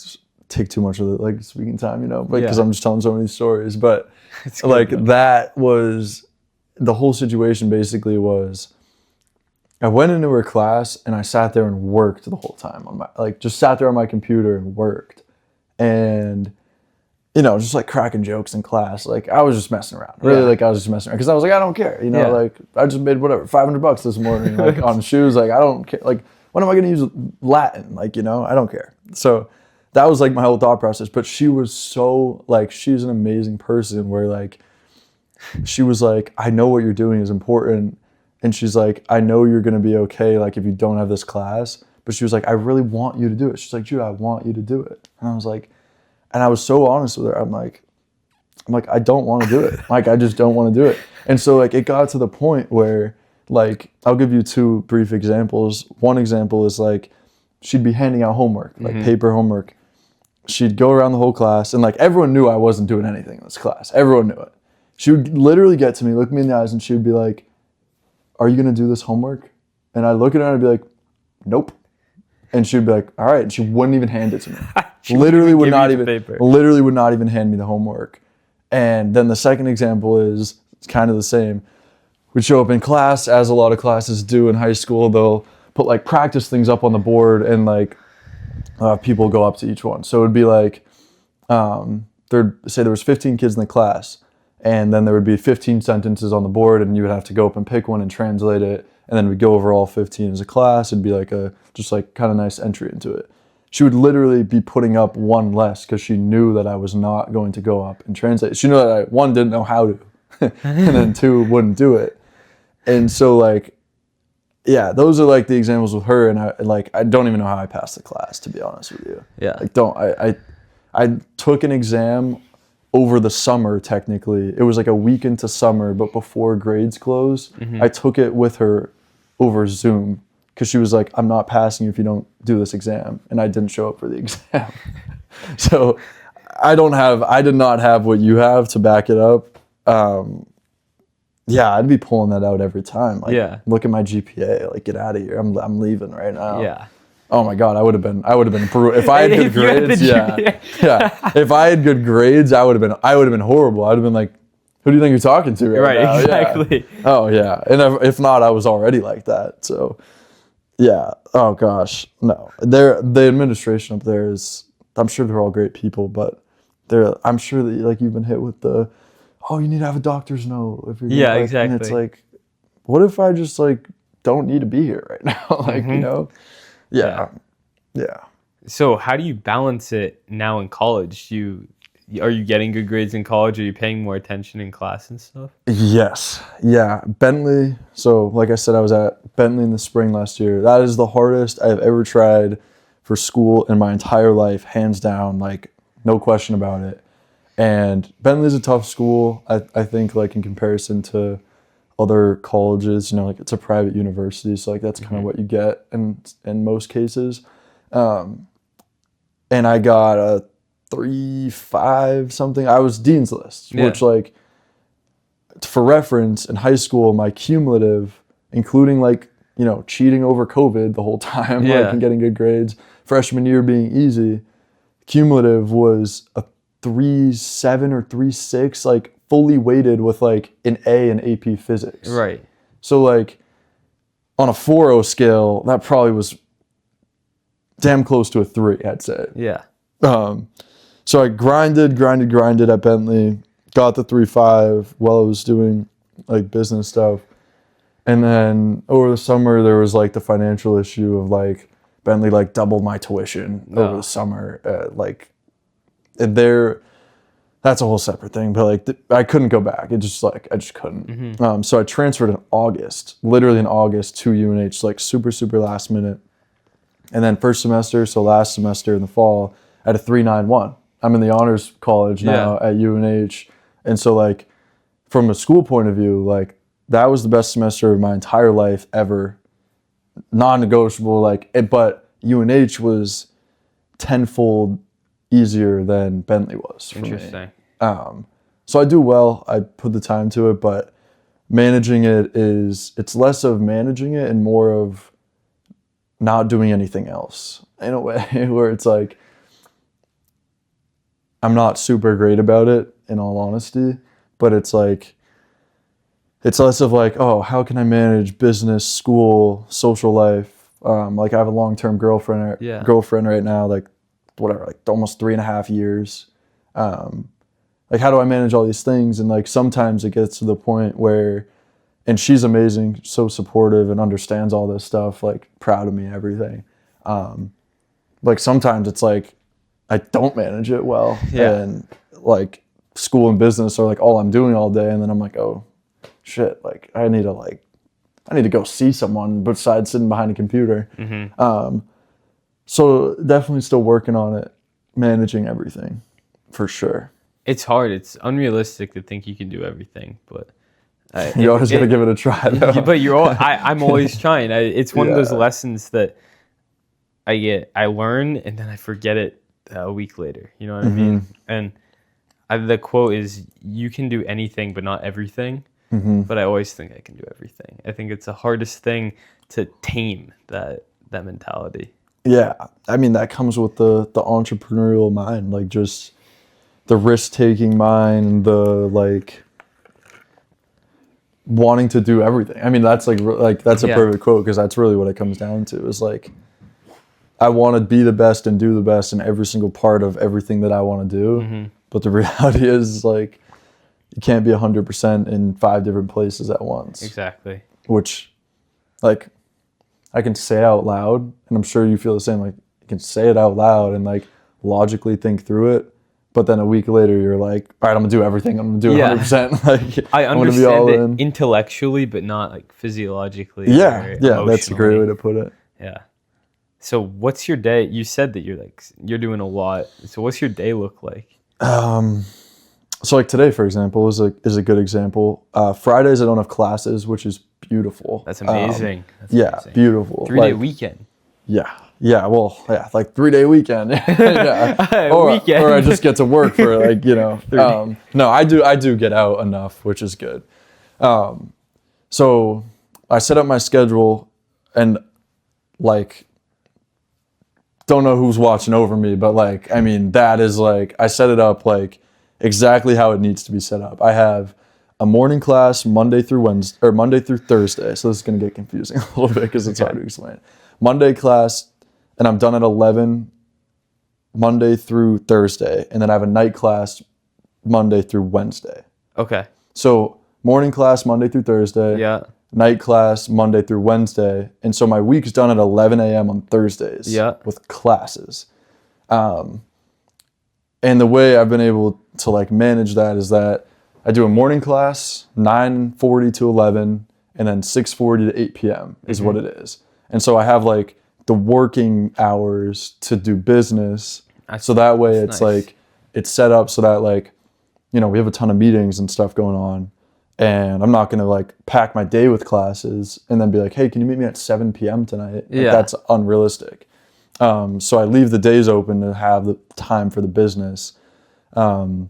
take too much of the like speaking time, because I'm just telling so many stories, but like that was the whole situation. Basically was I went into her class and I sat there and worked the whole time just sat there on my computer and worked, and just like cracking jokes in class. Like I was just messing around, really. Like I was just messing around because I was like, I don't care, like I just made whatever $500 this morning, like on shoes. Like I don't care. Like when am I going to use Latin? Like I don't care. So that was like my whole thought process. But she was so like, she's an amazing person where like, she was like, I know what you're doing is important. And she's like, I know you're going to be okay. Like if you don't have this class, but she was like, I really want you to do it. She's like, Jude, I want you to do it. And I was like, and I was so honest with her. I'm like, I don't want to do it. Like, I just don't want to do it. And so like, it got to the point where like, I'll give you two brief examples. One example is like, she'd be handing out homework, like paper homework. She'd go around the whole class, and like everyone knew I wasn't doing anything in this class. Everyone knew it. She would literally get to me, look me in the eyes, and she would be like, are you going to do this homework? And I'd look at her and I'd be like, nope. And she'd be like, all right. And she wouldn't even hand it to me. literally would not even hand me the homework. And then the second example is, it's kind of the same. We'd show up in class, as a lot of classes do in high school. They'll put like practice things up on the board, and like people go up to each one. So it would be like, there was 15 kids in the class, and then there would be 15 sentences on the board, and you would have to go up and pick one and translate it. And then we'd go over all 15 as a class. It'd be like just like kind of nice entry into it. She would literally be putting up one less because she knew that I was not going to go up and translate. She knew that I, one, didn't know how to, and then two, wouldn't do it. And so like, yeah, those are like the examples with her. And I don't even know how I passed the class, to be honest with you. Yeah. Like I took an exam over the summer, technically. It was like a week into summer, but before grades closed. I took it with her over Zoom because she was like, I'm not passing you if you don't do this exam. And I didn't show up for the exam. So I did not have what you have to back it up. Yeah, I'd be pulling that out every time. Like, look at my GPA, like get out of here. I'm leaving right now. Yeah. Oh my God, I would have been brutal. If I had good grades, If I had good grades, I would have been horrible. I'd have been like, who do you think you're talking to right now? Exactly. Yeah. Oh yeah. And if not, I was already like that. So yeah. Oh gosh. No. The administration up there is, I'm sure they're all great people, but I'm sure that like you've been hit with you need to have a doctor's note if you're exactly. And it's like, what if I just like don't need to be here right now? Like, Yeah. So how do you balance it now in college? Are you getting good grades in college? Are you paying more attention in class and stuff? Yes. Yeah. Bentley. So like I said, I was at Bentley in the spring last year. That is the hardest I've ever tried for school in my entire life, hands down, like no question about it. And Bentley's a tough school. I think like in comparison to other colleges, you know, like it's a private university, so like that's kind of what you get in most cases. And I got a 3.5 something. I was dean's list, which like, for reference, in high school, my cumulative, including like, you know, cheating over COVID the whole time, like, and getting good grades, freshman year being easy, cumulative was a 3.7 or 3.6, like fully weighted with like an A in AP physics. Right. So like on a 4.0 scale, that probably was damn close to a 3, I'd say. Yeah. So I grinded at Bentley, got the 3.5 while I was doing like business stuff. And then over the summer, there was like the financial issue of like Bentley like doubled my tuition over the summer. That's a whole separate thing, but like I couldn't go back. I just couldn't. So I transferred in August, literally in August, to UNH, like super last minute. And then first semester, so last semester in the fall, I had a 3.91. I'm in the honors college now at UNH. And so like from a school point of view, like that was the best semester of my entire life ever. Non-negotiable, like but UNH was tenfold easier than Bentley was for Interesting. me. So I do well. I put the time to it, but managing it's less of managing it and more of not doing anything else in a way where it's like I'm not super great about it in all honesty, but it's like it's less of like, oh, how can I manage business, school, social life? Like I have a long-term girlfriend right now, like whatever, like almost 3.5 years. Like how do I manage all these things? And like sometimes it gets to the point where, and she's amazing, so supportive and understands all this stuff, like proud of me, everything. Like sometimes it's like I don't manage it well, and like school and business are like all I'm doing all day, and then I'm like, oh shit, like I need to go see someone besides sitting behind a computer. So definitely still working on it, managing everything, for sure. It's hard. It's unrealistic to think you can do everything, but you always got to give it a try, though. But I'm always trying. It's one of those lessons that I learn and then I forget it a week later. You know what I mean? And the quote is, "You can do anything, but not everything." But I always think I can do everything. I think it's the hardest thing to tame that mentality. Yeah, I mean that comes with the entrepreneurial mind, like just the risk-taking mind, the like wanting to do everything. I mean that's like that's a perfect quote, because that's really what it comes down to. Is like I want to be the best and do the best in every single part of everything that I want to do. But the reality is like you can't be 100% in 5 different places at once. Exactly. Which, like, I can say out loud, and I'm sure you feel the same. Like, you can say it out loud and like logically think through it, but then a week later you're like, all right, I'm gonna do everything. I'm gonna do 100%. Like, I I'm gonna be all understand it in. Intellectually, but not like physiologically. Yeah, that's a great way to put it. Yeah. So, what's your day? You said that you're doing a lot. So, what's your day look like? So like today, for example, is a good example. Fridays I don't have classes, which is beautiful. That's amazing. Beautiful. 3-day weekend. Well, like 3-day weekend. Weekend. Or I just get to work for like, you know. No, I do get out enough, which is good. So I set up my schedule, and like don't know who's watching over me, but like I mean that is like I set it up like exactly how it needs to be set up. I have a morning class Monday through Thursday. So this is going to get confusing a little bit because it's hard to explain. Monday class, and I'm done at 11 Monday through Thursday. And then I have a night class Monday through Wednesday. Okay. So morning class Monday through Thursday. Yeah. Night class Monday through Wednesday. And so my week's done at 11 a.m. on Thursdays. Yeah. With classes. And the way I've been able to like manage that is that I do a morning class 9:40 to 11, and then 6:40 to 8 p.m. is what it is. And so I have like the working hours to do business. So that way it's nice. Like it's set up so that like, you know, we have a ton of meetings and stuff going on. And I'm not going to like pack my day with classes and then be like, hey, can you meet me at 7 p.m. tonight? Like, that's unrealistic. So I leave the days open to have the time for the business. But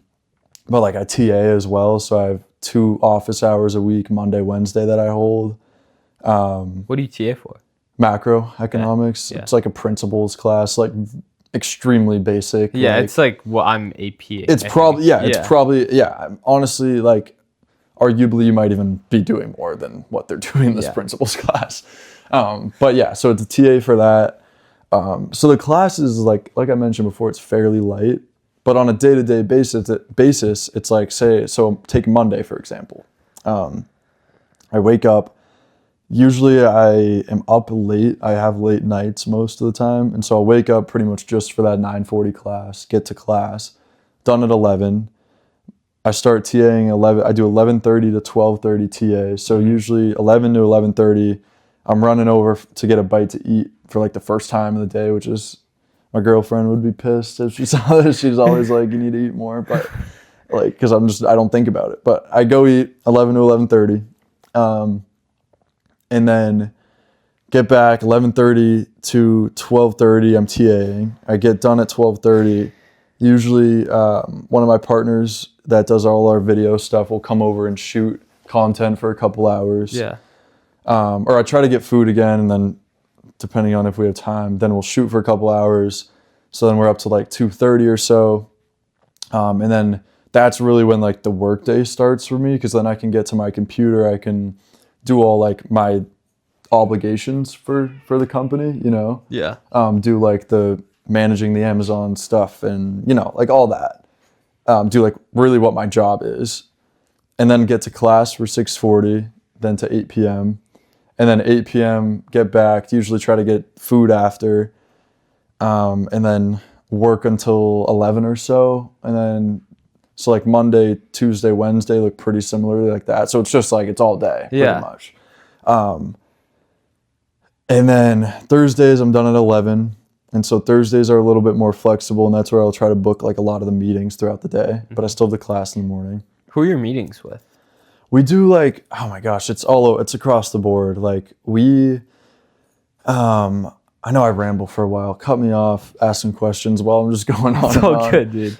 like I TA as well. So I have 2 office hours a week, Monday, Wednesday, that I hold. What do you TA for? Macroeconomics. Yeah. It's like a principles class, like extremely basic. Yeah, like, it's like I'm AP. It's probably honestly, like, arguably you might even be doing more than what they're doing in this principles class. But yeah, so it's a TA for that. So the class is like I mentioned before, it's fairly light, but on a day-to-day basis, it's like, so take Monday, for example. I wake up, usually I am up late. I have late nights most of the time. And so I'll wake up pretty much just for that 9:40 class, get to class, done at 11. I start TAing 11. I do 11:30 to 12:30 TA. So usually 11 to 11:30, I'm running over to get a bite to eat for like the first time of the day, which is, my girlfriend would be pissed if she saw this. She's always like, you need to eat more, but like, cause I don't think about it, but I go eat 11 to 11:30. And then get back 11:30 to 12:30. I'm TAing. I get done at 12:30. Usually one of my partners that does all our video stuff will come over and shoot content for a couple hours. Yeah. Or I try to get food again, and then depending on if we have time, then we'll shoot for a couple hours. So then we're up to like 2:30 or so. And then that's really when like the work day starts for me, because then I can get to my computer. I can do all like my obligations for the company, you know? Yeah. Do like the managing the Amazon stuff and, you know, like all that. Do like really what my job is. And then get to class for 6:40, then to 8 p.m. And then 8 p.m. get back, usually try to get food after. And then work until 11 or so. And then, so like Monday, Tuesday, Wednesday look pretty similarly like that. So it's just like, it's all day pretty much. And then Thursdays I'm done at 11. And so Thursdays are a little bit more flexible, and that's where I'll try to book like a lot of the meetings throughout the day. But I still have the class in the morning. Who are your meetings with? We do like, oh my gosh, it's across the board. Like I know I ramble for a while. Cut me off, ask some questions while I'm just going on. It's all good, dude.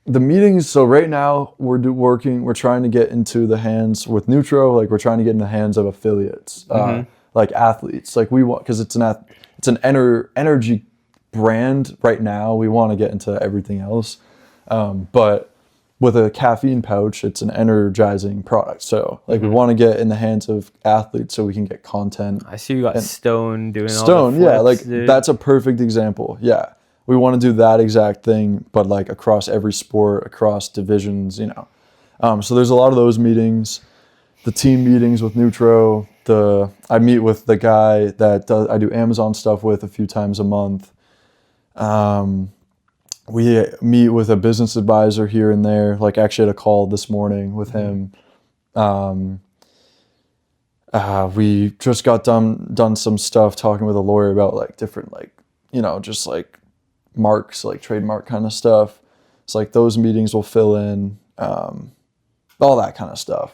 The meetings, so right now we're trying to get into the hands with Neutro, like we're trying to get in the hands of affiliates, like athletes. Like we want, because it's an energy brand right now. We want to get into everything else. But with a caffeine pouch, it's an energizing product. So like we want to get in the hands of athletes so we can get content. I see you got Stone doing all the flips, yeah, like dude. That's a perfect example. Yeah. We want to do that exact thing, but like across every sport, across divisions, you know. So there's a lot of those meetings, the team meetings with Neutro. I meet with the guy that I do Amazon stuff with a few times a month. We meet with a business advisor here and there. Like actually had a call this morning with him. We just got done some stuff talking with a lawyer about like different, like, you know, just like marks, like trademark kind of stuff. It's like those meetings will fill in, all that kind of stuff.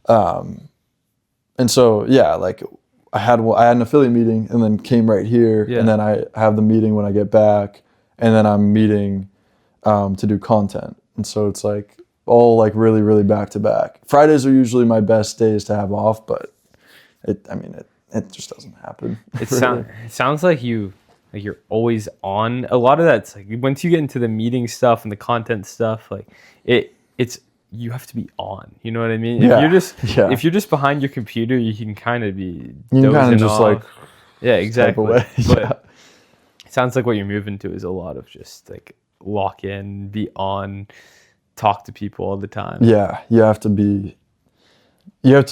And so, yeah, like I had an affiliate meeting and then came right here. And then I have the meeting when I get back, and then I'm meeting to do content. And so it's like all like really, really back to back. Fridays are usually my best days to have off, but it just doesn't happen. It sounds like you're always on. A lot of that's like once you get into the meeting stuff and the content stuff, like it's you have to be on. You know what I mean? If you're just behind your computer, you can kind of be dozing off. Like exactly. But it sounds like what you're moving to is a lot of just like lock in, be on, talk to people all the time. Yeah, you have to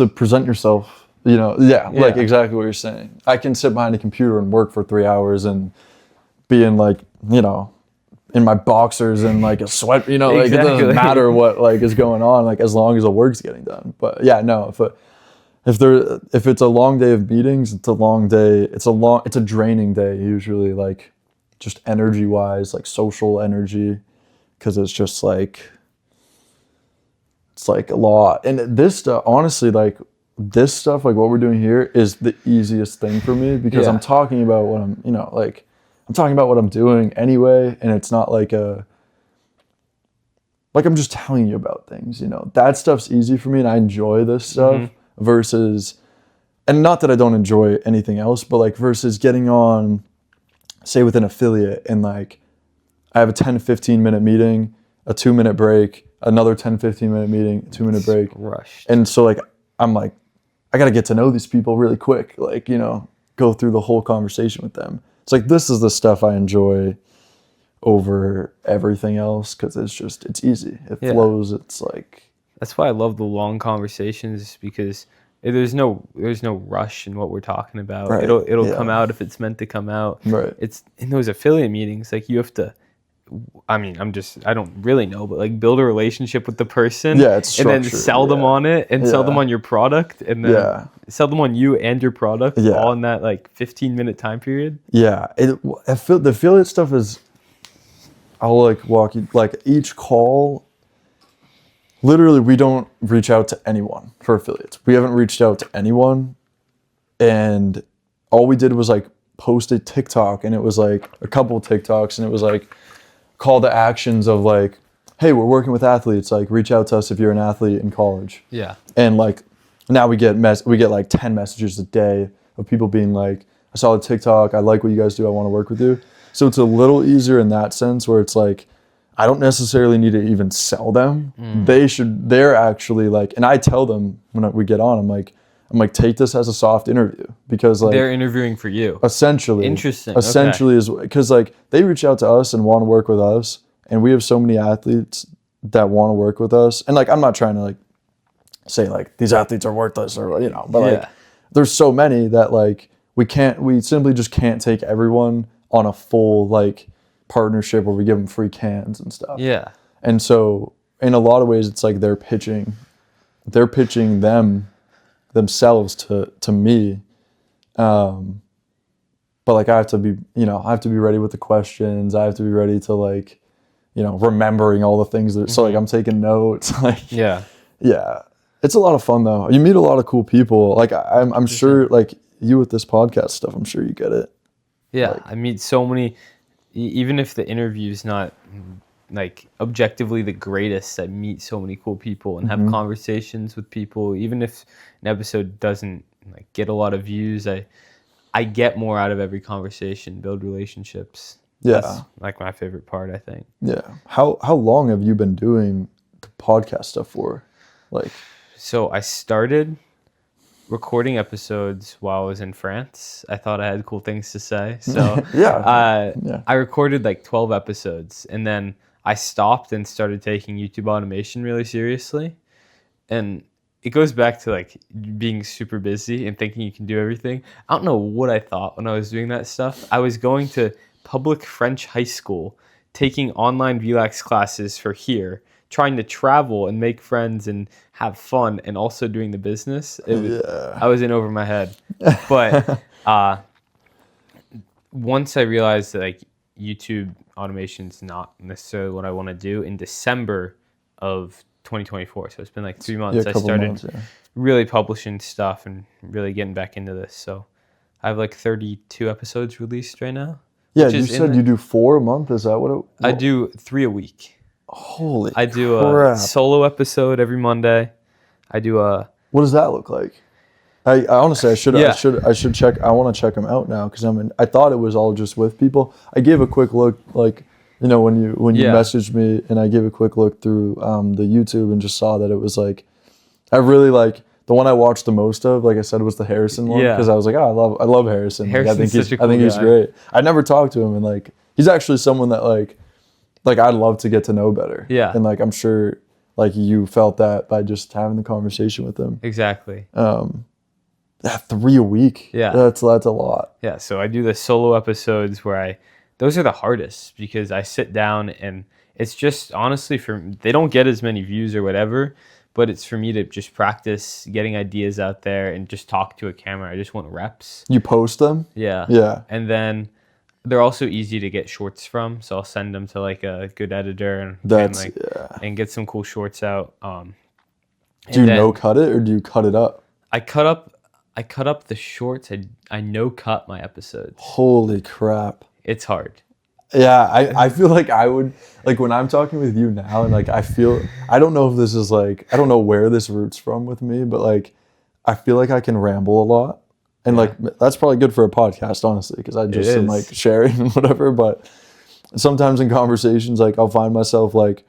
present yourself. You know, like exactly what you're saying. I can sit behind a computer and work for 3 hours and be in like, you know, in my boxers and like a sweat, you know, like it doesn't matter what like is going on, like as long as the work's getting done. But yeah, no, if it's a long day of meetings, it's a long day. It's a draining day usually, like just energy wise, like social energy, because it's just like, It's like a lot. And this stuff, honestly, like this stuff, like what we're doing here is the easiest thing for me because I'm talking about what I'm, you know, like I'm talking about what I'm doing anyway. And it's not like like I'm just telling you about things, you know, that stuff's easy for me and I enjoy this stuff versus, and not that I don't enjoy anything else, but like versus getting on, say with an affiliate and like I have a 10-15 minute meeting, a 2-minute break, another 10-15 minute meeting, 2-minute break. Rushed. And so like, I'm like, I got to get to know these people really quick. Like, you know, go through the whole conversation with them. It's like, this is the stuff I enjoy over everything else because it's easy. It flows. It's like. That's why I love the long conversations because there's no rush in what we're talking about. Right. It'll come out if it's meant to come out. Right. It's in those affiliate meetings, like you have to, I mean, I don't really know, but like build a relationship with the person it's and then sell them on it and sell them on your product and then sell them on you and your product all in that like 15-minute time period. Yeah. The affiliate stuff is, I'll like walk you, like each call, literally we don't reach out to anyone for affiliates. We haven't reached out to anyone and all we did was like post a TikTok and it was like a couple of TikToks and it was like, call to actions of like, hey, we're working with athletes, like reach out to us if you're an athlete in college. Yeah. And like now we get like 10 messages a day of people being like, I saw the TikTok, I like what you guys do, I want to work with you. So it's a little easier in that sense where it's like, I don't necessarily need to even sell them. They're actually like, and I tell them when we get on, I'm like, take this as a soft interview because like they're interviewing for you. Essentially. Interesting. Essentially is because like they reach out to us and want to work with us and we have so many athletes that want to work with us. And like, I'm not trying to like say like these athletes are worthless or, you know, but like there's so many that like we simply just can't take everyone on a full like partnership where we give them free cans and stuff. Yeah. And so in a lot of ways it's like they're pitching themselves to me, but like I have to be ready with the questions. I have to be ready to like, you know, remembering all the things that so like I'm taking notes. Like it's a lot of fun though. You meet a lot of cool people. Like I'm sure like you with this podcast stuff, I'm sure you get it. Like, I meet so many, even if the interview's not like objectively the greatest, I meet so many cool people and have conversations with people. Even if an episode doesn't like get a lot of views, I get more out of every conversation, build relationships. That's like my favorite part, I think. Yeah. How long have you been doing the podcast stuff for? Like, so I started recording episodes while I was in France. I thought I had cool things to say. So I recorded like 12 episodes and then I stopped and started taking YouTube automation really seriously. And it goes back to like being super busy and thinking you can do everything. I don't know what I thought when I was doing that stuff. I was going to public French high school, taking online VLAX classes for here, trying to travel and make friends and have fun and also doing the business. I was in over my head. But once I realized that like YouTube automation's not necessarily what I want to do, in December of 2024, so it's been like 3 months, I started really publishing stuff and really getting back into this. So I have like 32 episodes released right now. Yeah, you said you do 4 a month? Is that what it... I do 3 a week. Holy I do crap. A solo episode every Monday. I do a... What does that look like? I honestly, I should check. I want to check them out now because I thought it was all just with people. I gave a quick look, like, you know, when you messaged me, and I gave a quick look through the YouTube and just saw that it was like, I really like the one I watched the most of. Like I said, was the Harrison one because I was like, oh, I love Harrison. Like, I think he's great. I never talked to him, and like he's actually someone that like I'd love to get to know better. Yeah, and like I'm sure like you felt that by just having the conversation with him. Exactly. 3 a week. Yeah, that's a lot. Yeah, so I do the solo episodes where those are the hardest because I sit down and it's just honestly they don't get as many views or whatever, but it's for me to just practice getting ideas out there and just talk to a camera. I just want reps. You post them? Yeah. Yeah. And then they're also easy to get shorts from, so I'll send them to like a good editor and get some cool shorts out. Do you no cut it or do you cut it up? I cut up the shorts. I no cut my episodes. Holy crap. It's hard. Yeah, I feel like I would, like when I'm talking with you now and like I don't know if this is like, I don't know where this roots from with me, but like I feel like I can ramble a lot. And like that's probably good for a podcast, honestly, because I just am like sharing and whatever. But sometimes in conversations, like I'll find myself like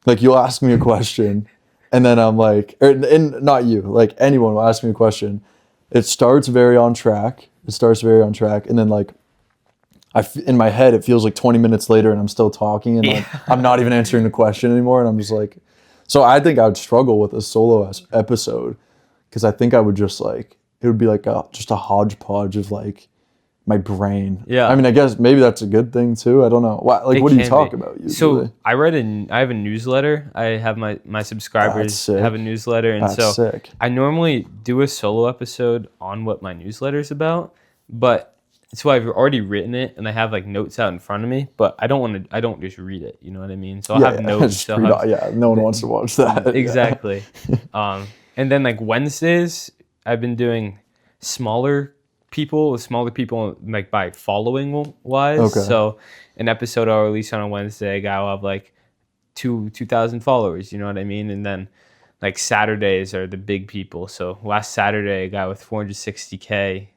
you'll ask me a question and then I'm like, and not you, like anyone will ask me a question. It starts very on track. And then like, in my head, it feels like 20 minutes later and I'm still talking and like, I'm not even answering the question anymore. And I'm just like, so I think I would struggle with a solo episode because I think I would just like, it would be like just a hodgepodge of like my brain. Yeah. I mean, I guess maybe that's a good thing too. I don't know. What do you talk about usually? So I have a newsletter. I have my subscribers have a newsletter. And That's sick. I normally do a solo episode on what my newsletter is about, but so I've already written it and I have like notes out in front of me, but I don't just read it. You know what I mean? So I'll have notes. No one wants to watch that. Exactly. And then like Wednesdays, I've been doing smaller people like by following wise. Okay. So an episode I'll release on a Wednesday, a guy will have like 2,000 followers. You know what I mean? And then like Saturdays are the big people. So last Saturday, a guy with 460K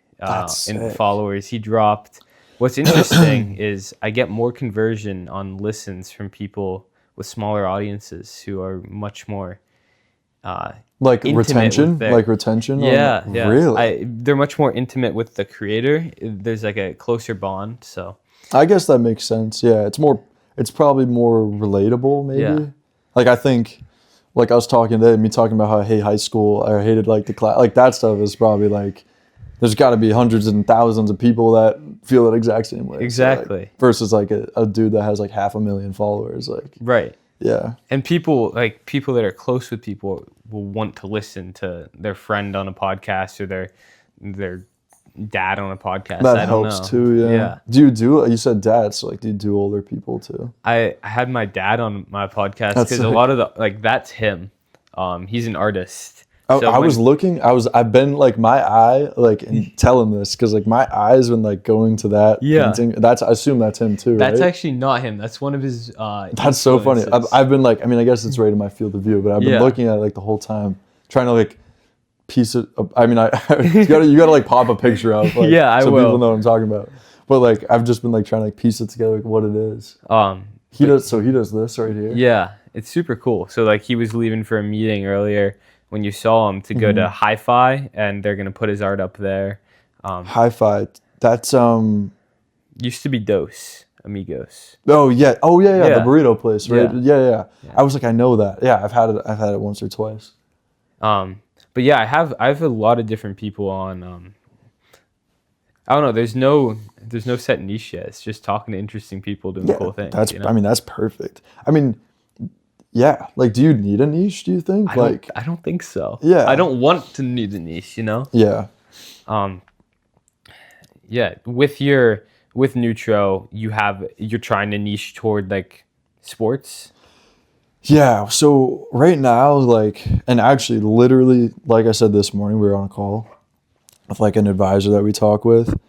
in followers, he dropped. What's interesting is I get more conversion on listens from people with smaller audiences who are much more like retention, yeah. Really? They're much more intimate with the creator. There's like a closer bond. So I guess that makes sense. Yeah, it's probably more relatable maybe. Yeah. Like I think, like I was talking today, me talking about how I hate high school, or I hated like the class, like that stuff is probably like, there's got to be hundreds and thousands of people that feel that exact same way. Exactly. So like, versus like a dude that has like 500,000 followers. Like right. Yeah. And people that are close with people will want to listen to their friend on a podcast or their dad on a podcast. That helps too. Yeah. You said dad, so like do you do older people too? I had my dad on my podcast because a lot of that's him. He's an artist. I've been like my eye, like telling this because like my eyes been like going to that painting. I assume that's him too, right? That's actually not him. That's one of his That's so funny. I've been like, I mean, I guess it's right in my field of view, but I've been looking at it like the whole time, trying to like piece it up. I mean, you gotta like pop a picture out. Like, so people know what I'm talking about. But like, I've just been like trying to like piece it together, like what it is. He does this right here. Yeah, it's super cool. So like he was leaving for a meeting earlier when you saw him to go to Hi-Fi, and they're gonna put his art up there. Hi-Fi, that's used to be Dos Amigos. Oh yeah, the burrito place, right? Yeah. I was like, I know that. Yeah, I've had it once or twice. But yeah, I have a lot of different people on. I don't know. There's no set niche yet. It's just talking to interesting people doing cool things. I mean, that's perfect. I mean, yeah. Like, do you need a niche? Do you think? I don't think so. Yeah. I don't want to need a niche. You know. Yeah. Yeah. With Neutro, you're trying to niche toward like sports. Yeah. So right now, like, and actually, literally, like I said this morning, we were on a call with like an advisor that we talk with.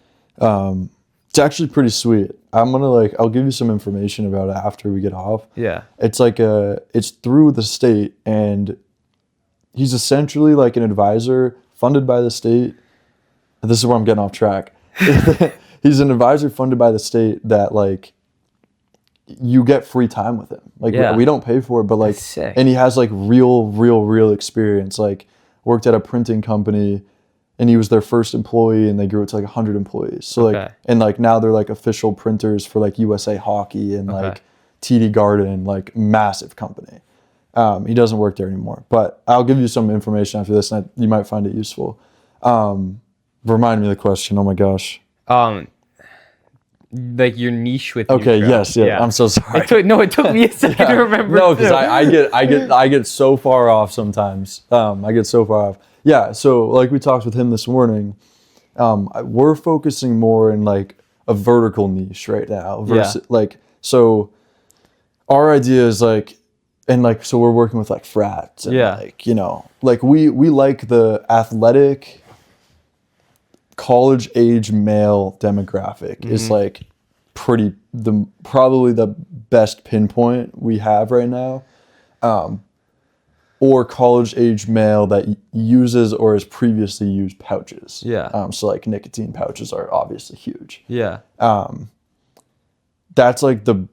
It's actually pretty sweet. I'll give you some information about it after we get off. Yeah. It's like it's through the state, and he's essentially like an advisor funded by the state. This is where I'm getting off track. He's an advisor funded by the state that like you get free time with him. Like we don't pay for it, but like, and he has like real experience. Like worked at a printing company, and he was their first employee, and they grew it to like 100 employees. So like, and like now they're like official printers for like USA Hockey and like TD Garden, like massive company. He doesn't work there anymore, but I'll give you some information after this, and you might find it useful. Remind me of the question. Oh my gosh. Like your niche with okay, Neutro. Yeah. I'm so sorry. It took me a second to remember. No, because I get so far off sometimes. I get so far off. Yeah, so like we talked with him this morning, we're focusing more in like a vertical niche right now. Versus, like, so our idea is like, and like, so we're working with like frats and Yeah. like, you know, like we like the athletic college age male demographic is like probably the best pinpoint we have right now. Or college age male that uses or has previously used pouches. Yeah. So like nicotine pouches are obviously huge. Yeah. That's like the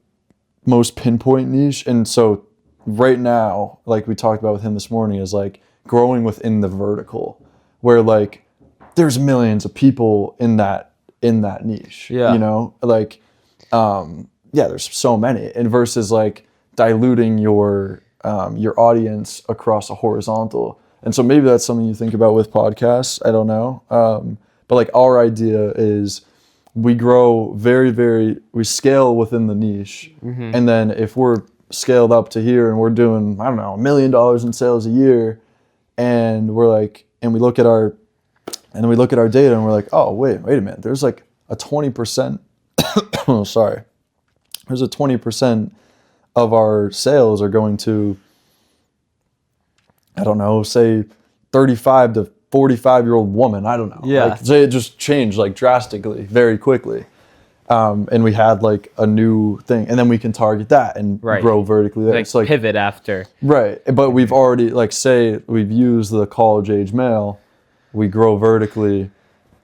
most pinpoint niche. And so right now, like we talked about with him this morning, is like growing within the vertical where like there's millions of people in that niche. Yeah. You know, like, there's so many, and versus like diluting your audience across a horizontal. And so maybe that's something you think about with podcasts. I don't know. But like our idea is we grow we scale within the niche. And then if we're scaled up to here and we're doing, I don't know, $1 million in sales a year, and we're like, and we look at our data and we're like, oh, wait a minute. There's like a 20%, oh, sorry. There's a 20% of our sales are going to, I don't know, say 35 to 45-year-old woman. I don't know. Yeah. Like, say it just changed like drastically, very quickly. And we had like a new thing, and then we can target that and grow vertically. Like, it's like pivot after. Right. But we've already, like, say we've used the college age male, we grow vertically,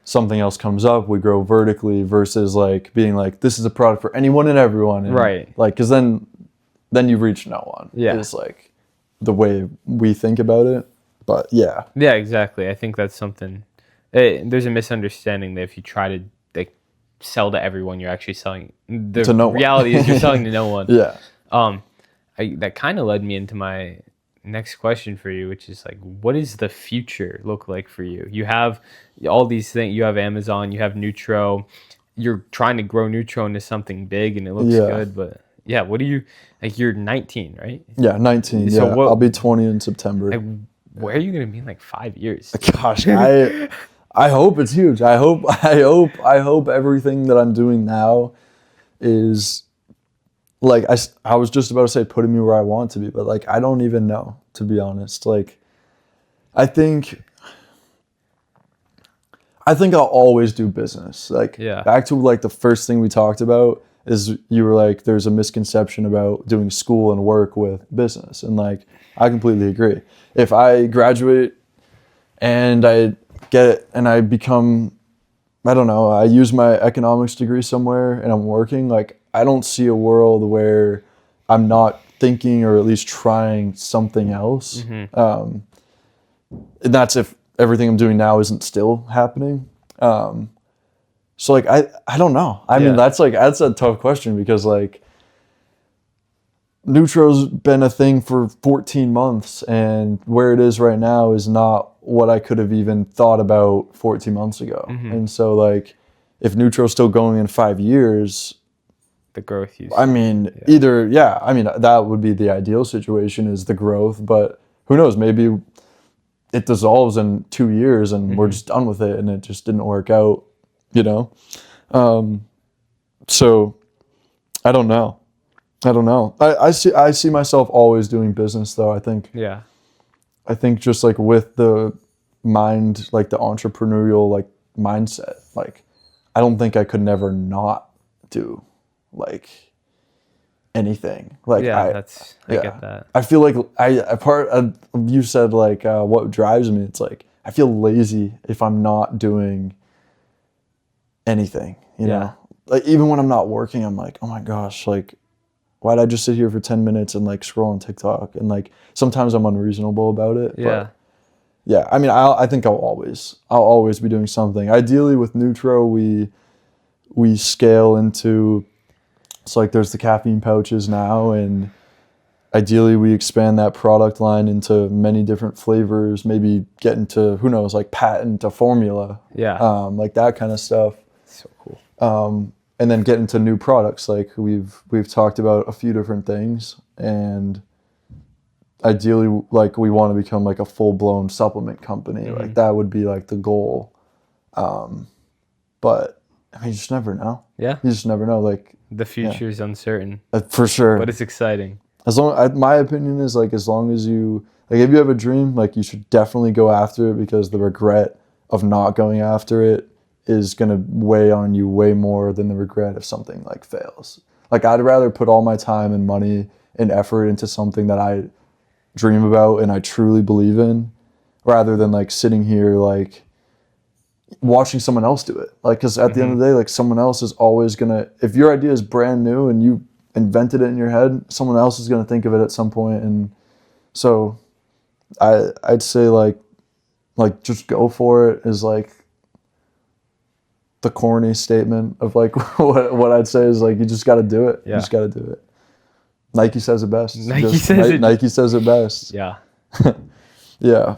something else comes up, we grow vertically, versus like being like, this is a product for anyone and everyone. And right. Like, because then you reach no one. Yeah. It's like the way we think about it. But yeah. Yeah, exactly. I think that's something. There's a misunderstanding that if you try to like sell to everyone, you're actually selling. The to no reality is you're selling to no one. Yeah. That kind of led me into my next question for you, which is like, what does the future look like for you? You have all these things. You have Amazon. You have Neutro. You're trying to grow Neutro into something big, and it looks good. But yeah, what do you like? You're 19, right? Yeah, 19. So I'll be 20 in September. Like, where are you gonna be in like 5 years? Gosh, I hope it's huge. I hope everything that I'm doing now is like, I was just about to say putting me where I want to be, but like I don't even know, to be honest. Like I think I'll always do business. Like back to like the first thing we talked about is you were like, there's a misconception about doing school and work with business, and like I completely agree. If I graduate and I get it and I become, I don't know, I use my economics degree somewhere and I'm working, like I don't see a world where I'm not thinking or at least trying something else. And that's if everything I'm doing now isn't still happening. So like I don't know. I mean, that's a tough question, because like Neutro's been a thing for 14 months, and where it is right now is not what I could have even thought about 14 months ago. And so like if Neutro's still going in 5 years, the growth I mean, I mean, that would be the ideal situation, is the growth, but who knows, maybe it dissolves in 2 years and we're just done with it and it just didn't work out, you know? So I don't know. I see myself always doing business though. I think just like with the mind, like the entrepreneurial like mindset, like I don't think I could never not do like anything. Like I get that. I feel like you said like what drives me, it's like I feel lazy if I'm not doing anything, you know? Like even when I'm not working, I'm like, oh my gosh, like why'd I just sit here for 10 minutes and like scroll on TikTok? And like sometimes I'm unreasonable about it. But yeah, I mean, I think I'll always be doing something. Ideally with Neutro, we scale into, it's like there's the caffeine pouches now, and ideally we expand that product line into many different flavors, maybe get into, who knows, like patent a formula. Like that kind of stuff. So cool. And then get into new products. Like we've talked about a few different things, and ideally like we want to become like a full-blown supplement company. Like that would be like the goal. But I mean, you just never know. You just never know. Like the future is uncertain. For sure. But it's exciting. my opinion is like, as long as you, like, if you have a dream, like, you should definitely go after it, because the regret of not going after it is going to weigh on you way more than the regret if something like fails. Like, I'd rather put all my time and money and effort into something that I dream about and I truly believe in, rather than like sitting here like watching someone else do it. Like, because at the end of the day, like, someone else is always gonna, if your idea is brand new and you invented it in your head, someone else is gonna think of it at some point. And so I'd say like just go for it is like the corny statement of like what I'd say is like, you just got to do it. You just got to do it. Nike says it best. Nike says it best. Yeah. Yeah.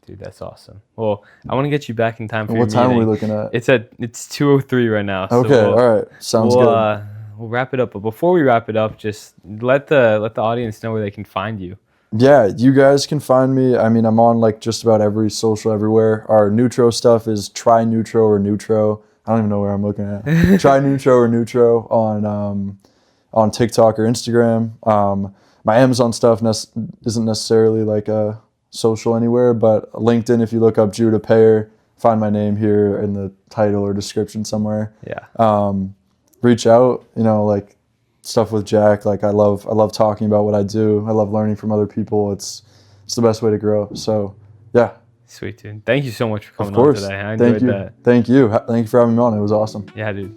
Dude, that's awesome. Well, I want to get you back in time for what your time meeting. are we looking at? It's 2:03 right now. So okay. All right. Sounds good. We'll wrap it up. But before we wrap it up, just let the audience know where they can find you. Yeah, you guys can find me. I mean, I'm on like just about every social everywhere. Our Neutro stuff is Try Neutro or Neutro. I don't even know where I'm looking at. Try Neutro or Neutro on TikTok or Instagram. My Amazon stuff isn't necessarily like a social anywhere, but LinkedIn, if you look up Judah Payeur, find my name here in the title or description somewhere. Yeah. Reach out, like stuff with Jack. Like, I love talking about what I do. I love learning from other people. It's the best way to grow. So yeah. Sweet, dude. Thank you so much for coming on today. I enjoyed that. Thank you for having me on. It was awesome. Yeah, dude.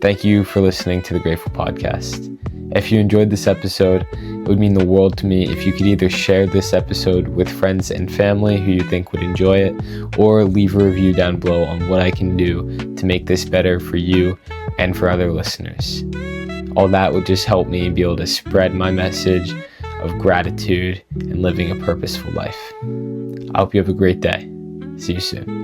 Thank you for listening to the Grateful Podcast. If you enjoyed this episode, it would mean the world to me if you could either share this episode with friends and family who you think would enjoy it, or leave a review down below on what I can do to make this better for you and for other listeners. All that would just help me be able to spread my message of gratitude and living a purposeful life. I hope you have a great day. See you soon.